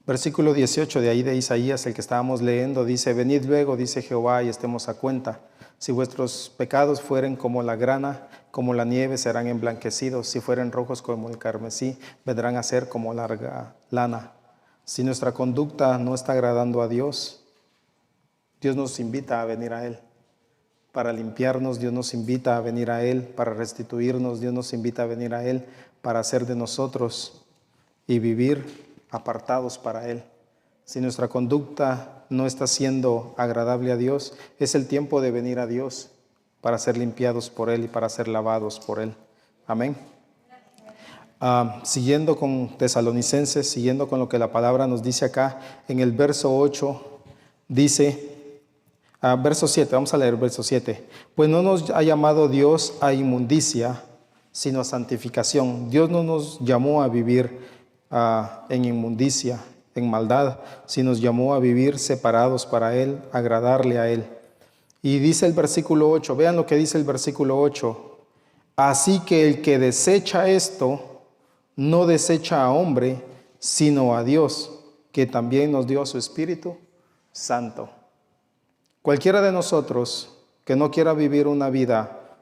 Speaker 1: Versículo 18 de ahí de Isaías, el que estábamos leyendo, dice, venid luego, dice Jehová, y estemos a cuenta. Si vuestros pecados fueren como la grana, como la nieve, serán emblanquecidos. Si fueren rojos como el carmesí, vendrán a ser como larga lana. Si nuestra conducta no está agradando a Dios, Dios nos invita a venir a Él. Para limpiarnos, Dios nos invita a venir a Él. Para restituirnos, Dios nos invita a venir a Él. Para hacer de nosotros y vivir apartados para Él. Si nuestra conducta no está siendo agradable a Dios, es el tiempo de venir a Dios para ser limpiados por Él y para ser lavados por Él. Amén. Siguiendo con Tesalonicenses, siguiendo con lo que la palabra nos dice acá, en el verso 8 dice, verso 7, vamos a leer verso 7. Pues no nos ha llamado Dios a inmundicia, sino a santificación. Dios no nos llamó a vivir en inmundicia, en maldad, sino nos llamó a vivir separados para Él, agradarle a Él. Y dice el versículo 8, vean lo que dice el versículo 8. Así que el que desecha esto, no desecha a hombre, sino a Dios, que también nos dio su Espíritu Santo. Cualquiera de nosotros que no quiera vivir una vida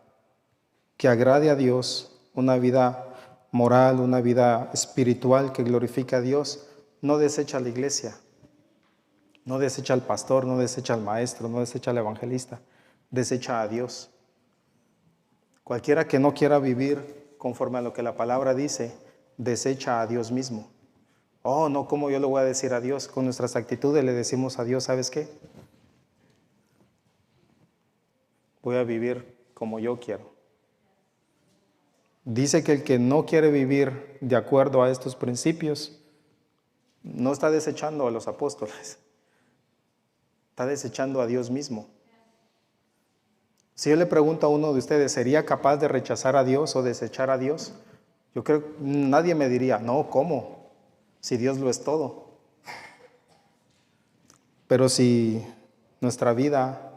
Speaker 1: que agrade a Dios, una vida moral, una vida espiritual que glorifique a Dios, no desecha a la iglesia, no desecha al pastor, no desecha al maestro, no desecha al evangelista, desecha a Dios. Cualquiera que no quiera vivir conforme a lo que la palabra dice, desecha a Dios mismo. Oh, no, ¿cómo yo le voy a decir a Dios? Con nuestras actitudes le decimos a Dios, ¿sabes qué? Voy a vivir como yo quiero. Dice que el que no quiere vivir de acuerdo a estos principios, no está desechando a los apóstoles, está desechando a Dios mismo. Si yo le pregunto a uno de ustedes, ¿sería capaz de rechazar a Dios o desechar a Dios? Yo creo que nadie me diría, no, ¿cómo? Si Dios lo es todo. Pero si nuestra vida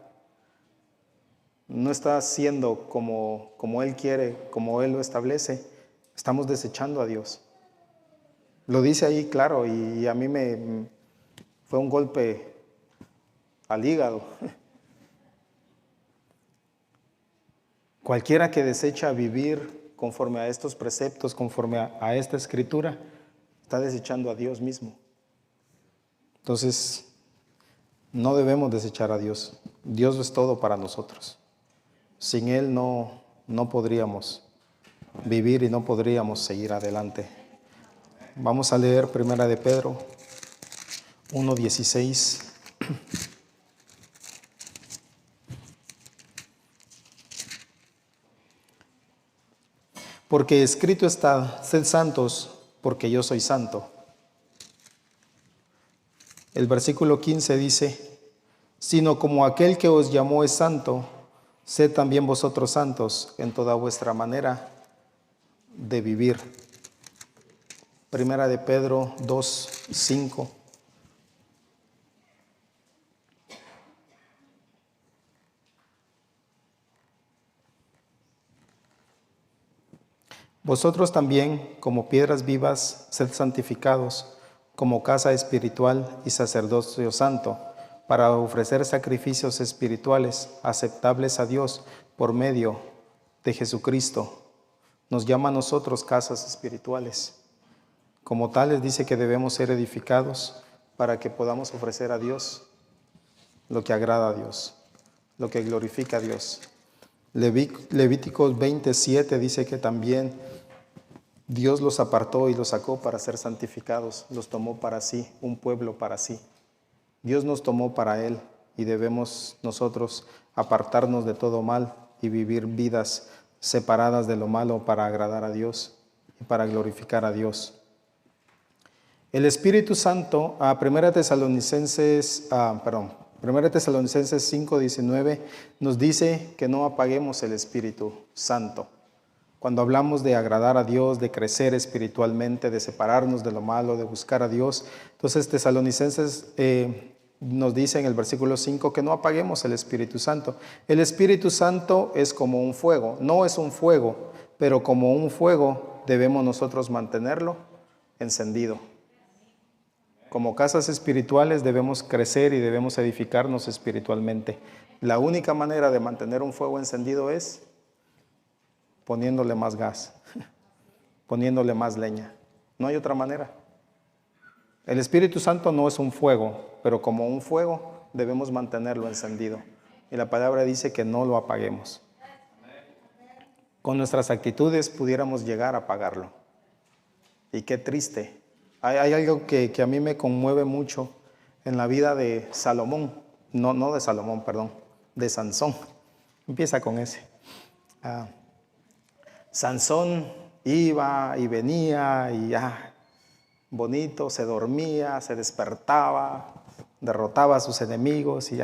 Speaker 1: no está siendo como Él quiere, como Él lo establece, estamos desechando a Dios. Lo dice ahí claro y a mí me fue un golpe al hígado. Cualquiera que desecha vivir conforme a estos preceptos, conforme a esta escritura, está desechando a Dios mismo. Entonces, no debemos desechar a Dios. Dios es todo para nosotros. Sin Él no podríamos vivir y no podríamos seguir adelante. Vamos a leer 1 de Pedro 1:16. Porque escrito está, sed santos, porque yo soy santo. El versículo 15 dice, sino como aquel que os llamó es santo, sed también vosotros santos en toda vuestra manera de vivir. 1 de Pedro 2:5. Vosotros también, como piedras vivas, sed santificados, como casa espiritual y sacerdocio santo, para ofrecer sacrificios espirituales aceptables a Dios por medio de Jesucristo. Nos llama a nosotros casas espirituales. Como tales dice que debemos ser edificados para que podamos ofrecer a Dios lo que agrada a Dios, lo que glorifica a Dios. Levíticos 27 dice que también Dios los apartó y los sacó para ser santificados, los tomó para sí, un pueblo para sí. Dios nos tomó para Él y debemos nosotros apartarnos de todo mal y vivir vidas separadas de lo malo para agradar a Dios y para glorificar a Dios. El Espíritu Santo, 1 Tesalonicenses 5:19 nos dice que no apaguemos el Espíritu Santo. Cuando hablamos de agradar a Dios, de crecer espiritualmente, de separarnos de lo malo, de buscar a Dios, entonces Tesalonicenses nos dice en el versículo 5 que no apaguemos el Espíritu Santo. El Espíritu Santo es como un fuego, no es un fuego, pero como un fuego debemos nosotros mantenerlo encendido. Como casas espirituales debemos crecer y debemos edificarnos espiritualmente. La única manera de mantener un fuego encendido es poniéndole más gas, poniéndole más leña. No hay otra manera. El Espíritu Santo no es un fuego, pero como un fuego debemos mantenerlo encendido. Y la palabra dice que no lo apaguemos. Con nuestras actitudes pudiéramos llegar a apagarlo. Y qué triste. Hay algo que a mí me conmueve mucho en la vida de Salomón. No de Salomón, perdón, de Sansón. Empieza con ese. Sansón iba y venía y bonito, se dormía, se despertaba, derrotaba a sus enemigos y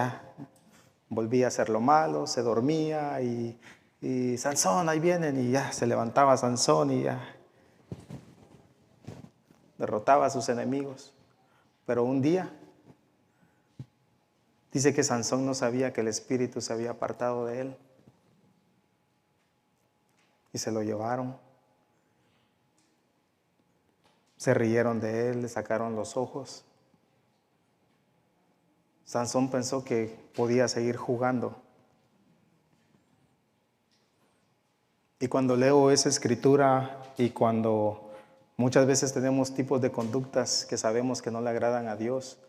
Speaker 1: volvía a hacer lo malo, se dormía y Sansón, ahí vienen, y se levantaba Sansón y derrotaba a sus enemigos. Pero un día dice que Sansón no sabía que el espíritu se había apartado de él. y se lo llevaron. Se rieron de él, le sacaron los ojos. Sansón pensó que podía seguir jugando. Y cuando leo esa escritura y cuando muchas veces tenemos tipos de conductas que sabemos que no le agradan a Dios,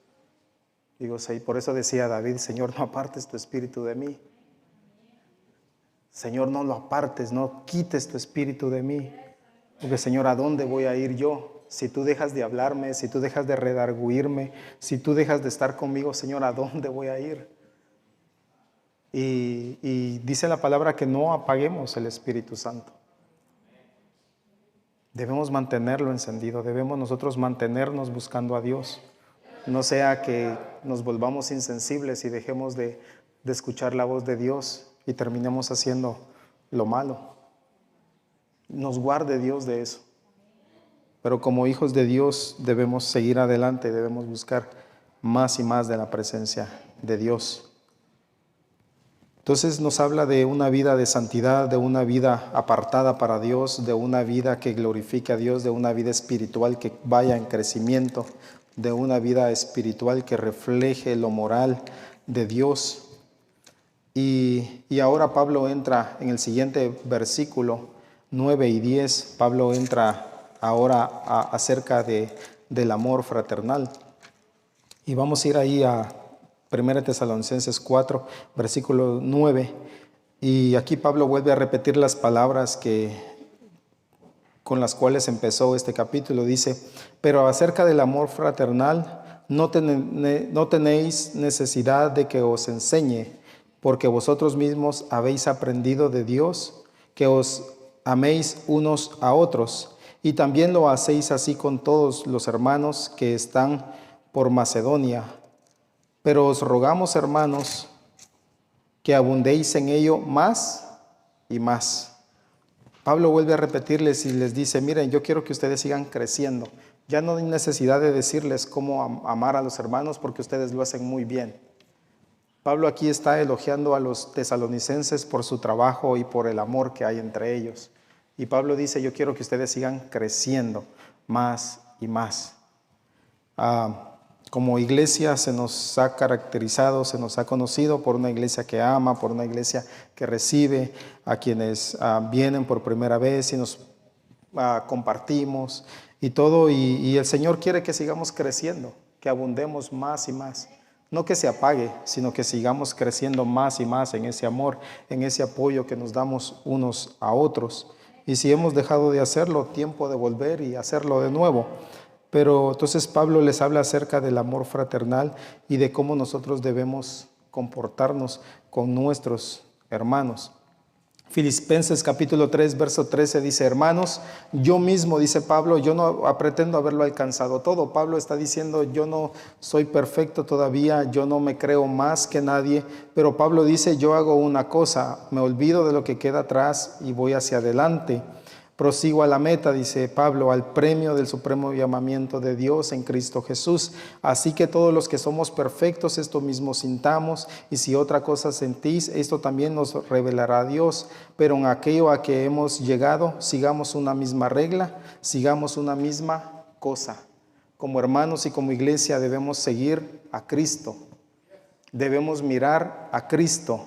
Speaker 1: digo, sí, por eso decía David, Señor, no apartes tu espíritu de mí. Señor, no lo apartes, no quites tu espíritu de mí. Porque, Señor, ¿a dónde voy a ir yo? Si tú dejas de hablarme, si tú dejas de redarguirme, si tú dejas de estar conmigo, Señor, ¿a dónde voy a ir? Y dice la palabra que no apaguemos el Espíritu Santo. Debemos mantenerlo encendido, debemos nosotros mantenernos buscando a Dios. No sea que nos volvamos insensibles y dejemos de escuchar la voz de Dios y terminemos haciendo lo malo. Nos guarde Dios de eso. Pero como hijos de Dios debemos seguir adelante, debemos buscar más y más de la presencia de Dios. Entonces nos habla de una vida de santidad, de una vida apartada para Dios, de una vida que glorifique a Dios, de una vida espiritual que vaya en crecimiento, de una vida espiritual que refleje lo moral de Dios. Y ahora Pablo entra en el siguiente versículo 9 y 10, Pablo entra ahora acerca del amor fraternal. Y vamos a ir ahí a 1 Tesalonicenses 4, versículo 9. Y aquí Pablo vuelve a repetir las palabras con las cuales empezó este capítulo. Dice, pero acerca del amor fraternal no tenéis necesidad de que os enseñe, porque vosotros mismos habéis aprendido de Dios que os améis unos a otros, y también lo hacéis así con todos los hermanos que están por Macedonia. Pero os rogamos, hermanos, que abundéis en ello más y más. Pablo vuelve a repetirles y les dice, miren, yo quiero que ustedes sigan creciendo. Ya no hay necesidad de decirles cómo amar a los hermanos porque ustedes lo hacen muy bien. Pablo aquí está elogiando a los tesalonicenses por su trabajo y por el amor que hay entre ellos. Y Pablo dice, yo quiero que ustedes sigan creciendo más y más. Como iglesia se nos ha caracterizado, se nos ha conocido por una iglesia que ama, por una iglesia que recibe a quienes vienen por primera vez y nos compartimos y todo. Y el Señor quiere que sigamos creciendo, que abundemos más y más. No que se apague, sino que sigamos creciendo más y más en ese amor, en ese apoyo que nos damos unos a otros. Y si hemos dejado de hacerlo, tiempo de volver y hacerlo de nuevo. Pero entonces Pablo les habla acerca del amor fraternal y de cómo nosotros debemos comportarnos con nuestros hermanos. Filipenses capítulo 3, verso 13 dice, hermanos, yo mismo, dice Pablo, yo no pretendo haberlo alcanzado todo. Pablo está diciendo, yo no soy perfecto todavía, yo no me creo más que nadie, pero Pablo dice, yo hago una cosa, me olvido de lo que queda atrás y voy hacia adelante. Prosigo a la meta, dice Pablo, al premio del supremo llamamiento de Dios en Cristo Jesús. Así que todos los que somos perfectos, esto mismo sintamos, y si otra cosa sentís, esto también nos revelará Dios. Pero en aquello a que hemos llegado, sigamos una misma regla, sigamos una misma cosa. Como hermanos y como iglesia debemos seguir a Cristo. Debemos mirar a Cristo.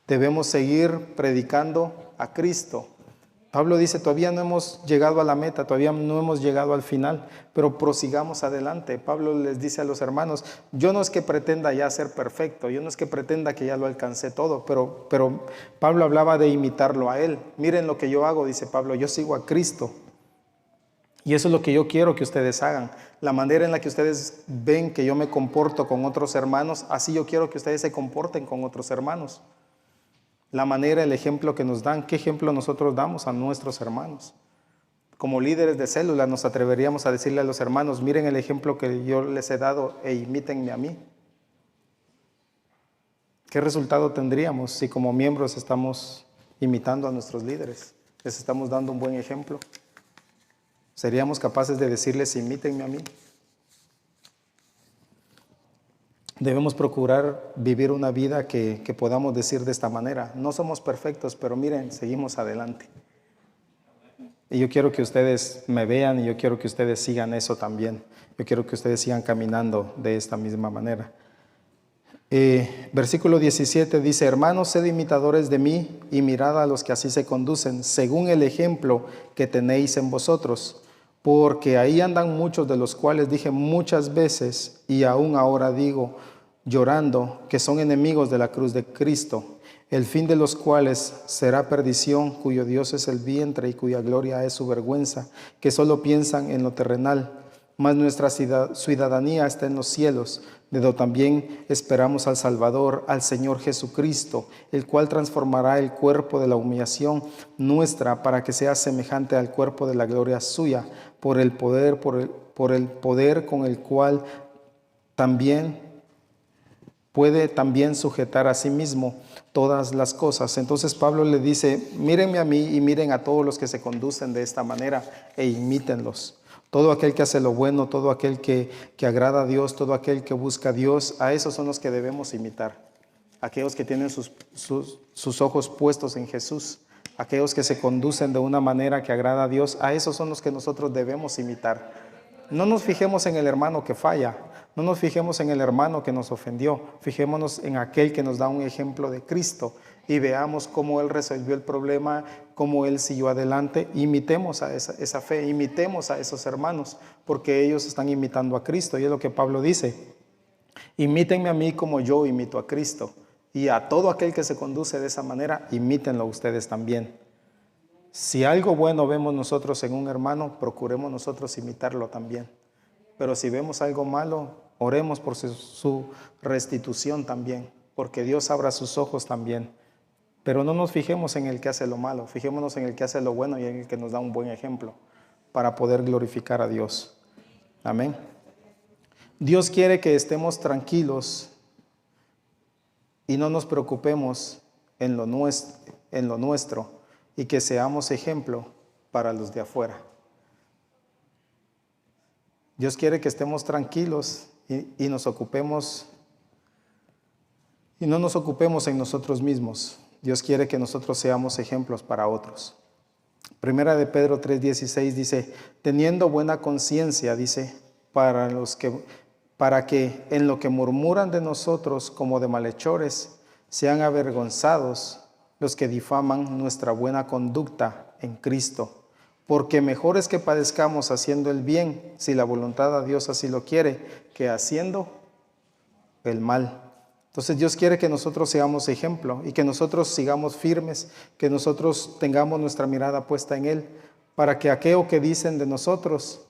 Speaker 1: Debemos seguir predicando a Cristo. Pablo dice, todavía no hemos llegado a la meta, todavía no hemos llegado al final, pero prosigamos adelante. Pablo les dice a los hermanos, yo no es que pretenda ya ser perfecto, yo no es que pretenda que ya lo alcancé todo, pero Pablo hablaba de imitarlo a él. Miren lo que yo hago, dice Pablo, yo sigo a Cristo. Y eso es lo que yo quiero que ustedes hagan. La manera en la que ustedes ven que yo me comporto con otros hermanos, así yo quiero que ustedes se comporten con otros hermanos. La manera, el ejemplo que nos dan, ¿qué ejemplo nosotros damos a nuestros hermanos? Como líderes de célula nos atreveríamos a decirle a los hermanos, miren el ejemplo que yo les he dado e imítenme a mí. ¿Qué resultado tendríamos si como miembros estamos imitando a nuestros líderes? Les estamos dando un buen ejemplo. ¿Seríamos capaces de decirles, imítenme a mí? Debemos procurar vivir una vida que podamos decir de esta manera. No somos perfectos, pero miren, seguimos adelante. Y yo quiero que ustedes me vean y yo quiero que ustedes sigan eso también. Yo quiero que ustedes sigan caminando de esta misma manera. Versículo 17 dice: hermanos, sed imitadores de mí y mirad a los que así se conducen, según el ejemplo que tenéis en vosotros. Porque ahí andan muchos, de los cuales dije muchas veces, y aún ahora digo, llorando, que son enemigos de la cruz de Cristo, el fin de los cuales será perdición, cuyo Dios es el vientre y cuya gloria es su vergüenza, que solo piensan en lo terrenal. Mas nuestra ciudadanía está en los cielos, de donde también esperamos al Salvador, al Señor Jesucristo, el cual transformará el cuerpo de la humillación nuestra para que sea semejante al cuerpo de la gloria suya, por el poder con el cual también puede también sujetar a sí mismo todas las cosas. Entonces Pablo le dice: mírenme a mí y miren a todos los que se conducen de esta manera e imítenlos. Todo aquel que hace lo bueno, todo aquel que agrada a Dios, todo aquel que busca a Dios, a esos son los que debemos imitar. Aquellos que tienen sus ojos puestos en Jesús, aquellos que se conducen de una manera que agrada a Dios, a esos son los que nosotros debemos imitar. No nos fijemos en el hermano que falla, no nos fijemos en el hermano que nos ofendió, fijémonos en aquel que nos da un ejemplo de Cristo y veamos cómo Él resolvió el problema, cómo Él siguió adelante. Imitemos a esa fe, imitemos a esos hermanos, porque ellos están imitando a Cristo. Y es lo que Pablo dice: imítenme a mí como yo imito a Cristo. Y a todo aquel que se conduce de esa manera, imítenlo ustedes también. Si algo bueno vemos nosotros en un hermano, procuremos nosotros imitarlo también. Pero si vemos algo malo, oremos por su restitución también, porque Dios abra sus ojos también. Pero no nos fijemos en el que hace lo malo, fijémonos en el que hace lo bueno y en el que nos da un buen ejemplo para poder glorificar a Dios. Amén. Dios quiere que estemos tranquilos y no nos preocupemos en lo nuestro y que seamos ejemplo para los de afuera. Dios quiere que estemos tranquilos y nos ocupemos y no nos ocupemos en nosotros mismos. Dios quiere que nosotros seamos ejemplos para otros. Primera de Pedro 3:16 dice: teniendo buena conciencia, dice, para que en lo que murmuran de nosotros como de malhechores sean avergonzados los que difaman nuestra buena conducta en Cristo. Porque mejor es que padezcamos haciendo el bien, si la voluntad de Dios así lo quiere, que haciendo el mal. Entonces Dios quiere que nosotros seamos ejemplo y que nosotros sigamos firmes, que nosotros tengamos nuestra mirada puesta en Él, para que aquello que dicen de nosotros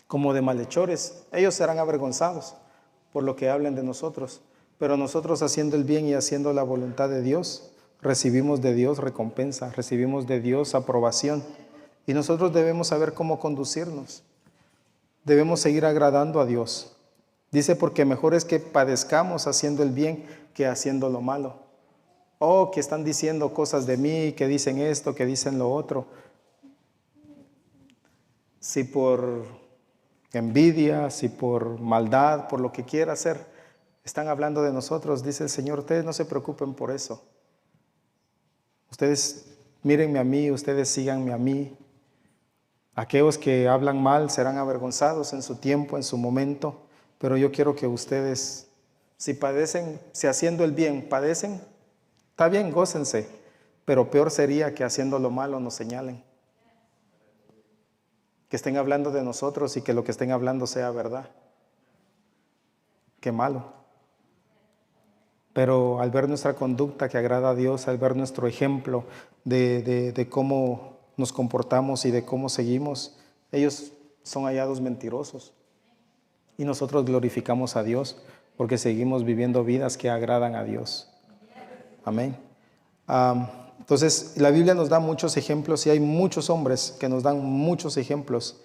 Speaker 1: como de malhechores, ellos serán avergonzados por lo que hablen de nosotros. Pero nosotros haciendo el bien y haciendo la voluntad de Dios, recibimos de Dios recompensa, recibimos de Dios aprobación. Y nosotros debemos saber cómo conducirnos. Debemos seguir agradando a Dios. Dice: porque mejor es que padezcamos haciendo el bien que haciendo lo malo. Oh, que están diciendo cosas de mí, que dicen esto, que dicen lo otro. Si por envidia, si por maldad, por lo que quiera hacer, están hablando de nosotros, dice el Señor, ustedes no se preocupen por eso. Ustedes mírenme a mí, ustedes síganme a mí. Aquellos que hablan mal serán avergonzados en su tiempo, en su momento. Pero yo quiero que ustedes, si padecen, si haciendo el bien padecen, está bien, gócense. Pero peor sería que haciendo lo malo nos señalen. Que estén hablando de nosotros y que lo que estén hablando sea verdad. Qué malo. Pero al ver nuestra conducta que agrada a Dios, al ver nuestro ejemplo de cómo nos comportamos y de cómo seguimos, ellos son hallados mentirosos. Y nosotros glorificamos a Dios porque seguimos viviendo vidas que agradan a Dios. Amén. Entonces, la Biblia nos da muchos ejemplos y hay muchos hombres que nos dan muchos ejemplos.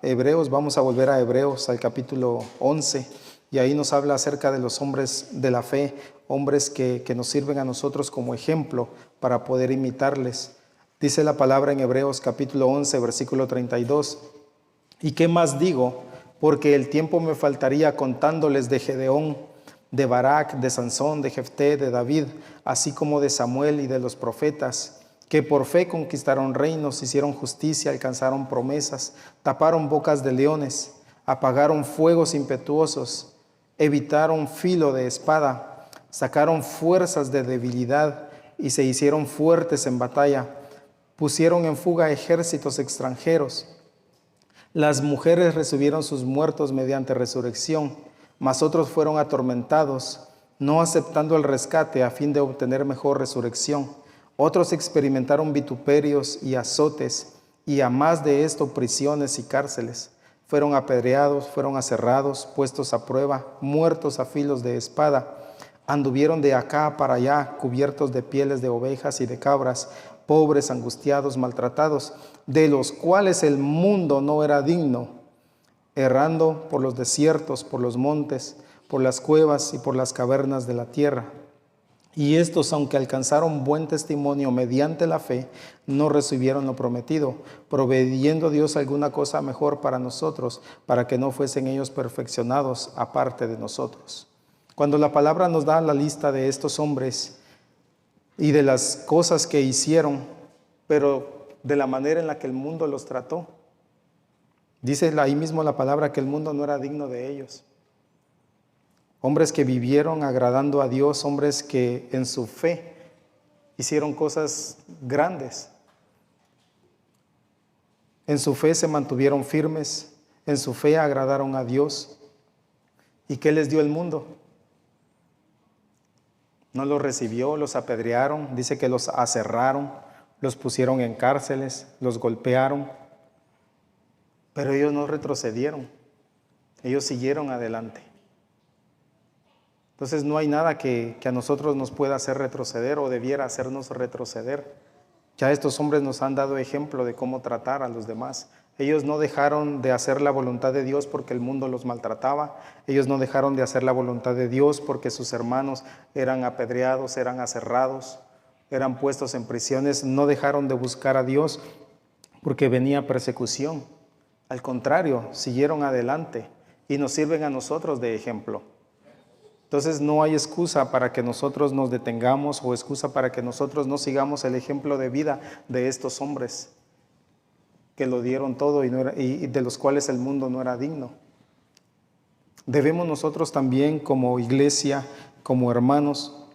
Speaker 1: Hebreos, vamos a volver a Hebreos, al capítulo 11, y ahí nos habla acerca de los hombres de la fe, hombres que nos sirven a nosotros como ejemplo para poder imitarles. Dice la palabra en Hebreos capítulo 11, versículo 32. ¿Y qué más digo? Porque el tiempo me faltaría contándoles de Gedeón, de Barak, de Sansón, de Jefté, de David, así como de Samuel y de los profetas, que por fe conquistaron reinos, hicieron justicia, alcanzaron promesas, taparon bocas de leones, apagaron fuegos impetuosos, evitaron filo de espada, sacaron fuerzas de debilidad y se hicieron fuertes en batalla, pusieron en fuga ejércitos extranjeros. Las mujeres recibieron sus muertos mediante resurrección, mas otros fueron atormentados, no aceptando el rescate a fin de obtener mejor resurrección. Otros experimentaron vituperios y azotes, y a más de esto prisiones y cárceles. Fueron apedreados, fueron aserrados, puestos a prueba, muertos a filos de espada. Anduvieron de acá para allá, cubiertos de pieles de ovejas y de cabras, pobres, angustiados, maltratados, de los cuales el mundo no era digno, errando por los desiertos, por los montes, por las cuevas y por las cavernas de la tierra. Y estos, aunque alcanzaron buen testimonio mediante la fe, no recibieron lo prometido, proveyendo Dios alguna cosa mejor para nosotros, para que no fuesen ellos perfeccionados aparte de nosotros. Cuando la palabra nos da la lista de estos hombres y de las cosas que hicieron, pero de la manera en la que el mundo los trató, dice ahí mismo la palabra que el mundo no era digno de ellos. Hombres que vivieron agradando a Dios, hombres que en su fe hicieron cosas grandes. En su fe se mantuvieron firmes, en su fe agradaron a Dios. ¿Y qué les dio el mundo? No los recibió, los apedrearon, dice que los aserraron, los pusieron en cárceles, los golpearon. Pero ellos no retrocedieron, ellos siguieron adelante. Entonces no hay nada que a nosotros nos pueda hacer retroceder o debiera hacernos retroceder. Ya estos hombres nos han dado ejemplo de cómo tratar a los demás. Ellos no dejaron de hacer la voluntad de Dios porque el mundo los maltrataba. Ellos no dejaron de hacer la voluntad de Dios porque sus hermanos eran apedreados, eran aserrados, eran puestos en prisiones. No dejaron de buscar a Dios porque venía persecución. Al contrario, siguieron adelante y nos sirven a nosotros de ejemplo. Entonces no hay excusa para que nosotros nos detengamos o excusa para que nosotros no sigamos el ejemplo de vida de estos hombres que lo dieron todo y de los cuales el mundo no era digno. Debemos nosotros también como iglesia, como hermanos,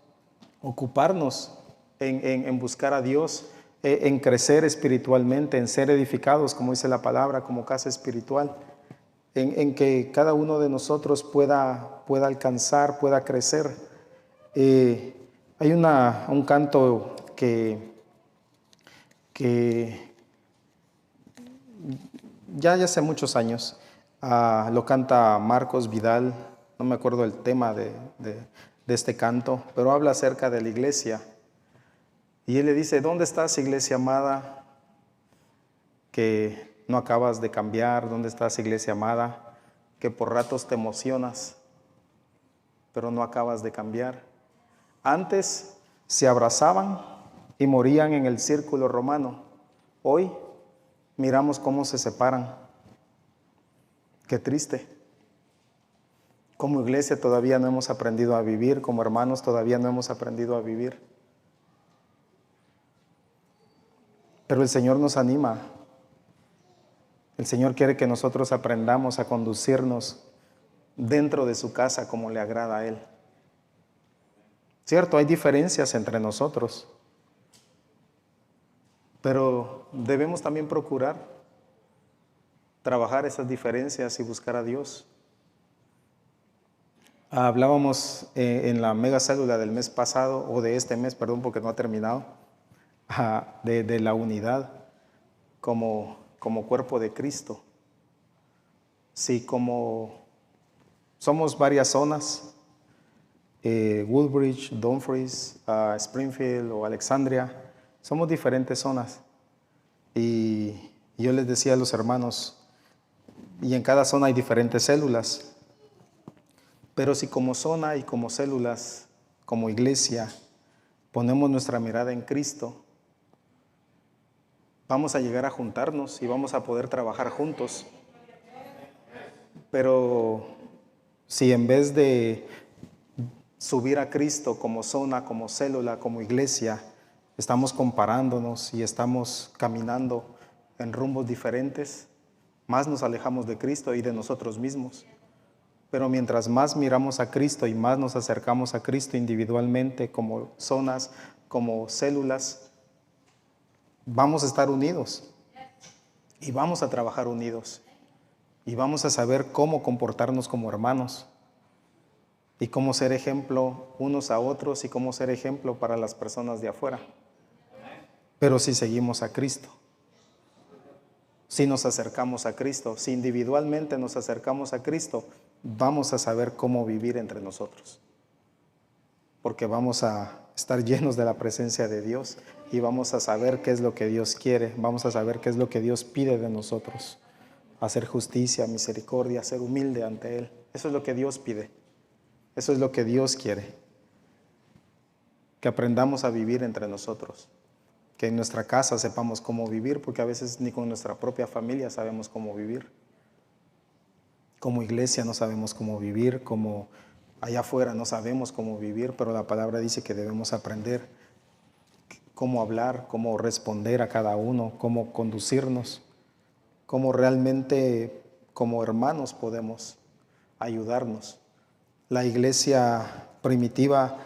Speaker 1: ocuparnos en buscar a Dios, en crecer espiritualmente, en ser edificados, como dice la palabra, como casa espiritual. En que cada uno de nosotros pueda alcanzar, pueda crecer. Hay un canto que ya hace muchos años, lo canta Marcos Vidal, no me acuerdo el tema de este canto, pero habla acerca de la iglesia. Y él le dice: ¿dónde estás, iglesia amada, que no acabas de cambiar? ¿Dónde estás, iglesia amada, que por ratos te emocionas, pero no acabas de cambiar? Antes se abrazaban y morían en el círculo romano. Hoy miramos cómo se separan. Qué triste. Como iglesia todavía no hemos aprendido a vivir, como hermanos todavía no hemos aprendido a vivir. Pero el Señor nos anima. El Señor quiere que nosotros aprendamos a conducirnos dentro de su casa como le agrada a Él. Cierto, hay diferencias entre nosotros, pero debemos también procurar trabajar esas diferencias y buscar a Dios. Hablábamos en la mega célula del mes pasado, o de este mes, perdón, porque no ha terminado, de la unidad como cuerpo de Cristo. Sí, como somos varias zonas, Woodbridge, Dumfries, Springfield o Alexandria, somos diferentes zonas. Y yo les decía a los hermanos, y en cada zona hay diferentes células, pero si como zona y como células, como iglesia, ponemos nuestra mirada en Cristo, vamos a llegar a juntarnos y vamos a poder trabajar juntos. Pero si en vez de subir a Cristo como zona, como célula, como iglesia, estamos comparándonos y estamos caminando en rumbos diferentes, más nos alejamos de Cristo y de nosotros mismos. Pero mientras más miramos a Cristo y más nos acercamos a Cristo individualmente, como zonas, como células, vamos a estar unidos y vamos a trabajar unidos y vamos a saber cómo comportarnos como hermanos y cómo ser ejemplo unos a otros y cómo ser ejemplo para las personas de afuera. Pero si seguimos a Cristo, si nos acercamos a Cristo, si individualmente nos acercamos a Cristo, vamos a saber cómo vivir entre nosotros. Porque vamos a estar llenos de la presencia de Dios y vamos a saber qué es lo que Dios quiere, vamos a saber qué es lo que Dios pide de nosotros. Hacer justicia, misericordia, ser humilde ante Él. Eso es lo que Dios pide. Eso es lo que Dios quiere. Que aprendamos a vivir entre nosotros. Que en nuestra casa sepamos cómo vivir, porque a veces ni con nuestra propia familia sabemos cómo vivir. Como iglesia no sabemos cómo vivir, como allá afuera no sabemos cómo vivir, pero la palabra dice que debemos aprender cómo hablar, cómo responder a cada uno, cómo conducirnos, cómo realmente como hermanos podemos ayudarnos. La iglesia primitiva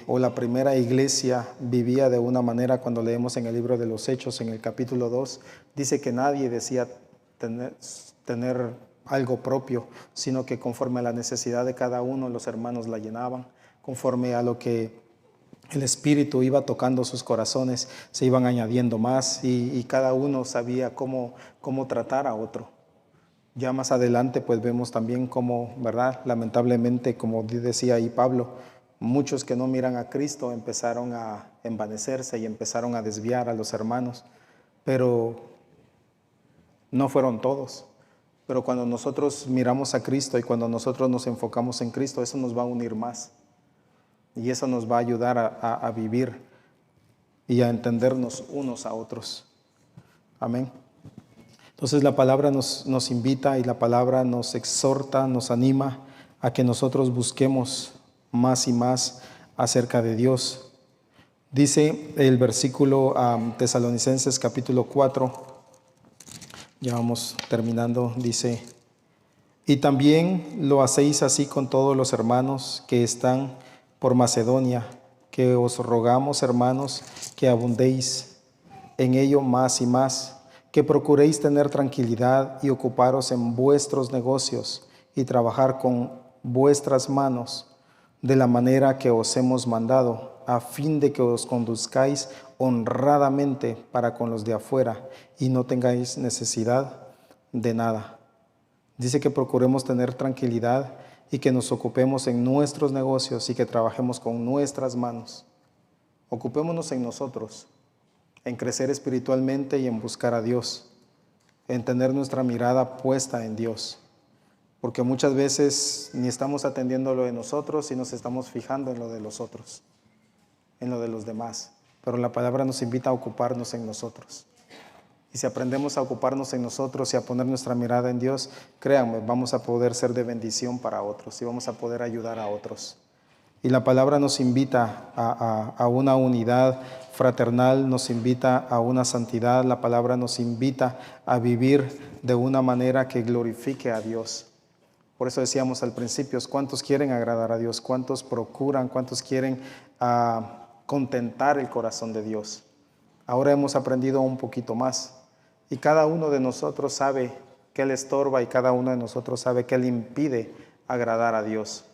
Speaker 1: o la primera iglesia vivía de una manera. Cuando leemos en el libro de los Hechos, en el capítulo 2, dice que nadie decía tener algo propio, sino que conforme a la necesidad de cada uno, los hermanos la llenaban, conforme a lo que el Espíritu iba tocando sus corazones, se iban añadiendo más y cada uno sabía cómo tratar a otro. Ya más adelante pues vemos también cómo, ¿verdad? Lamentablemente, como decía ahí Pablo, muchos que no miran a Cristo empezaron a envanecerse y empezaron a desviar a los hermanos, pero no fueron todos. Pero cuando nosotros miramos a Cristo y cuando nosotros nos enfocamos en Cristo, eso nos va a unir más. Y eso nos va a ayudar a vivir y a entendernos unos a otros. Amén. Entonces la palabra nos invita y la palabra nos exhorta, nos anima a que nosotros busquemos más y más acerca de Dios. Dice el versículo Tesalonicenses capítulo 4, ya vamos terminando, dice: y también lo hacéis así con todos los hermanos que están por Macedonia, que os rogamos, hermanos, que abundéis en ello más y más, que procuréis tener tranquilidad y ocuparos en vuestros negocios y trabajar con vuestras manos de la manera que os hemos mandado, a fin de que os conduzcáis honradamente para con los de afuera y no tengáis necesidad de nada. Dice que procuremos tener tranquilidad y que nos ocupemos en nuestros negocios y que trabajemos con nuestras manos. Ocupémonos en nosotros, en crecer espiritualmente y en buscar a Dios, en tener nuestra mirada puesta en Dios. Porque muchas veces ni estamos atendiendo lo de nosotros y nos estamos fijando en lo de los otros, en lo de los demás. Pero la palabra nos invita a ocuparnos en nosotros. Y si aprendemos a ocuparnos en nosotros y a poner nuestra mirada en Dios, créanme, vamos a poder ser de bendición para otros y vamos a poder ayudar a otros. Y la palabra nos invita a una unidad fraternal, nos invita a una santidad. La palabra nos invita a vivir de una manera que glorifique a Dios. Por eso decíamos al principio, ¿cuántos quieren agradar a Dios? ¿Cuántos procuran? ¿Cuántos quieren contentar el corazón de Dios? Ahora hemos aprendido un poquito más. Y cada uno de nosotros sabe qué le estorba y cada uno de nosotros sabe qué le impide agradar a Dios.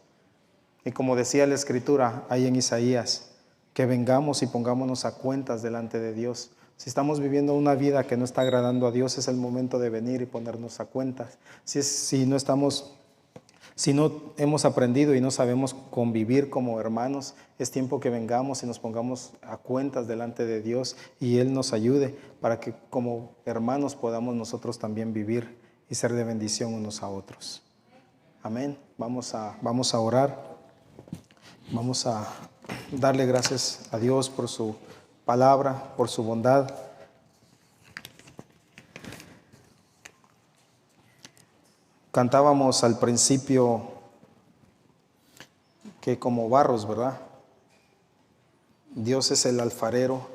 Speaker 1: Y como decía la Escritura ahí en Isaías, que vengamos y pongámonos a cuentas delante de Dios. Si estamos viviendo una vida que no está agradando a Dios, es el momento de venir y ponernos a cuentas. Si no hemos aprendido y no sabemos convivir como hermanos, es tiempo que vengamos y nos pongamos a cuentas delante de Dios y Él nos ayude para que como hermanos podamos nosotros también vivir y ser de bendición unos a otros. Amén. Vamos a orar. Vamos a darle gracias a Dios por su palabra, por su bondad. Cantábamos al principio que como barros, ¿verdad? Dios es el alfarero.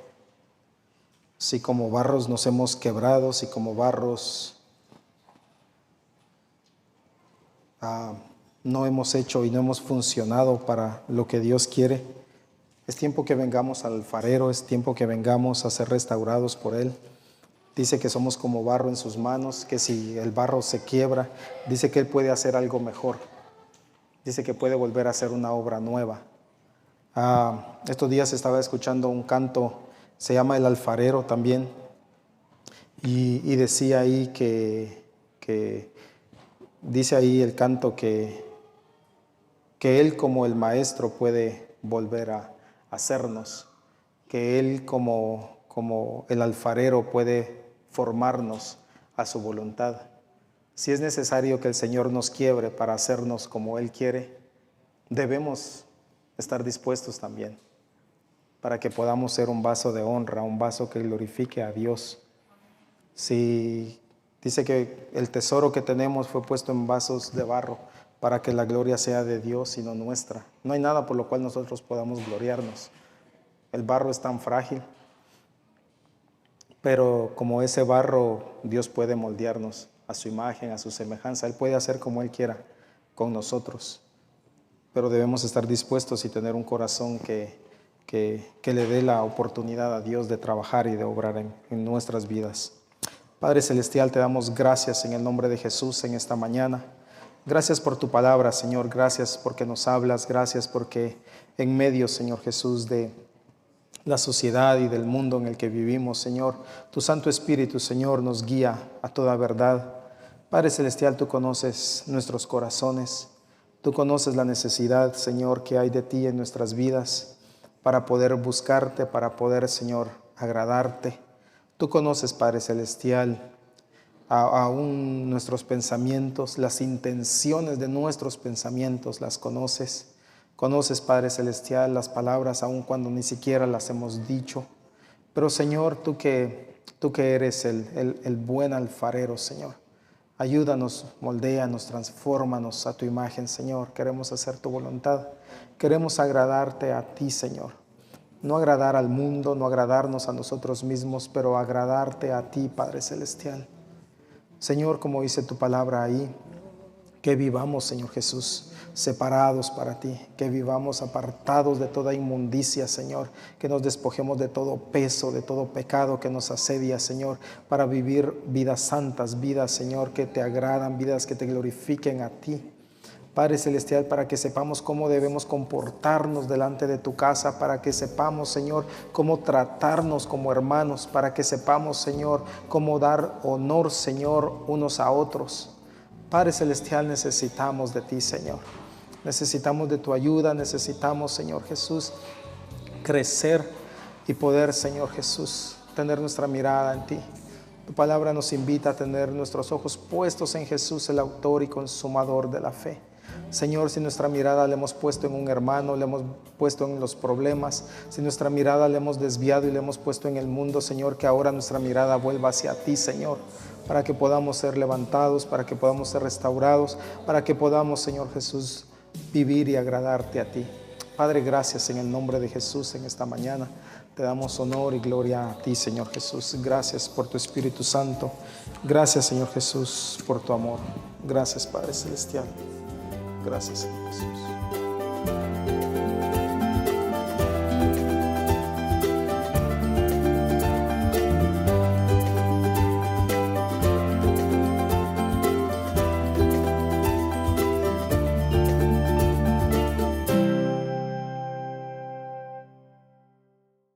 Speaker 1: Si como barros nos hemos quebrado, si como barros no hemos hecho y no hemos funcionado para lo que Dios quiere, es tiempo que vengamos al alfarero, es tiempo que vengamos a ser restaurados por Él. Dice que somos como barro en sus manos, que si el barro se quiebra, dice que Él puede hacer algo mejor. Dice que puede volver a hacer una obra nueva. Estos días estaba escuchando un canto, se llama El Alfarero también, y decía ahí que dice ahí el canto que Él como el maestro puede volver a hacernos, que Él como el alfarero puede formarnos a su voluntad. Si es necesario que el Señor nos quiebre para hacernos como Él quiere, debemos estar dispuestos también para que podamos ser un vaso de honra, un vaso que glorifique a Dios. Si dice que el tesoro que tenemos fue puesto en vasos de barro para que la gloria sea de Dios y no nuestra. No hay nada por lo cual nosotros podamos gloriarnos. El barro es tan frágil, pero como ese barro, Dios puede moldearnos a su imagen, a su semejanza. Él puede hacer como Él quiera con nosotros, pero debemos estar dispuestos y tener un corazón que le dé la oportunidad a Dios de trabajar y de obrar en nuestras vidas. Padre Celestial, te damos gracias en el nombre de Jesús en esta mañana. Gracias por tu palabra, Señor. Gracias porque nos hablas. Gracias porque en medio, Señor Jesús, de la sociedad y del mundo en el que vivimos, Señor, tu Santo Espíritu, Señor, nos guía a toda verdad. Padre Celestial, tú conoces nuestros corazones. Tú conoces la necesidad, Señor, que hay de ti en nuestras vidas para poder buscarte, para poder, Señor, agradarte. Tú conoces, Padre Celestial, aún nuestros pensamientos, las intenciones de nuestros pensamientos las conoces. Conoces, Padre Celestial, las palabras aun cuando ni siquiera las hemos dicho. Pero, Señor, tú que eres el buen alfarero, Señor, ayúdanos, moldéanos, transfórmanos a tu imagen, Señor. Queremos hacer tu voluntad. Queremos agradarte a ti, Señor. No agradar al mundo, no agradarnos a nosotros mismos, pero agradarte a ti, Padre Celestial. Señor, como dice tu palabra ahí, que vivamos, Señor Jesús, separados para ti, que vivamos apartados de toda inmundicia, Señor, que nos despojemos de todo peso, de todo pecado que nos asedia, Señor, para vivir vidas santas, vidas, Señor, que te agradan, vidas que te glorifiquen a ti. Padre Celestial, para que sepamos cómo debemos comportarnos delante de tu casa, para que sepamos, Señor, cómo tratarnos como hermanos, para que sepamos, Señor, cómo dar honor, Señor, unos a otros. Padre Celestial, necesitamos de ti, Señor. Necesitamos de tu ayuda, necesitamos, Señor Jesús, crecer y poder, Señor Jesús, tener nuestra mirada en ti. Tu palabra nos invita a tener nuestros ojos puestos en Jesús, el autor y consumador de la fe. Señor, si nuestra mirada la hemos puesto en un hermano, la hemos puesto en los problemas, si nuestra mirada la hemos desviado y la hemos puesto en el mundo, Señor, que ahora nuestra mirada vuelva hacia ti, Señor, para que podamos ser levantados, para que podamos ser restaurados, para que podamos, Señor Jesús, vivir y agradarte a ti. Padre, gracias en el nombre de Jesús en esta mañana. Te damos honor y gloria a ti, Señor Jesús. Gracias por tu Espíritu Santo. Gracias, Señor Jesús, por tu amor. Gracias, Padre Celestial. Gracias, Señor Jesús.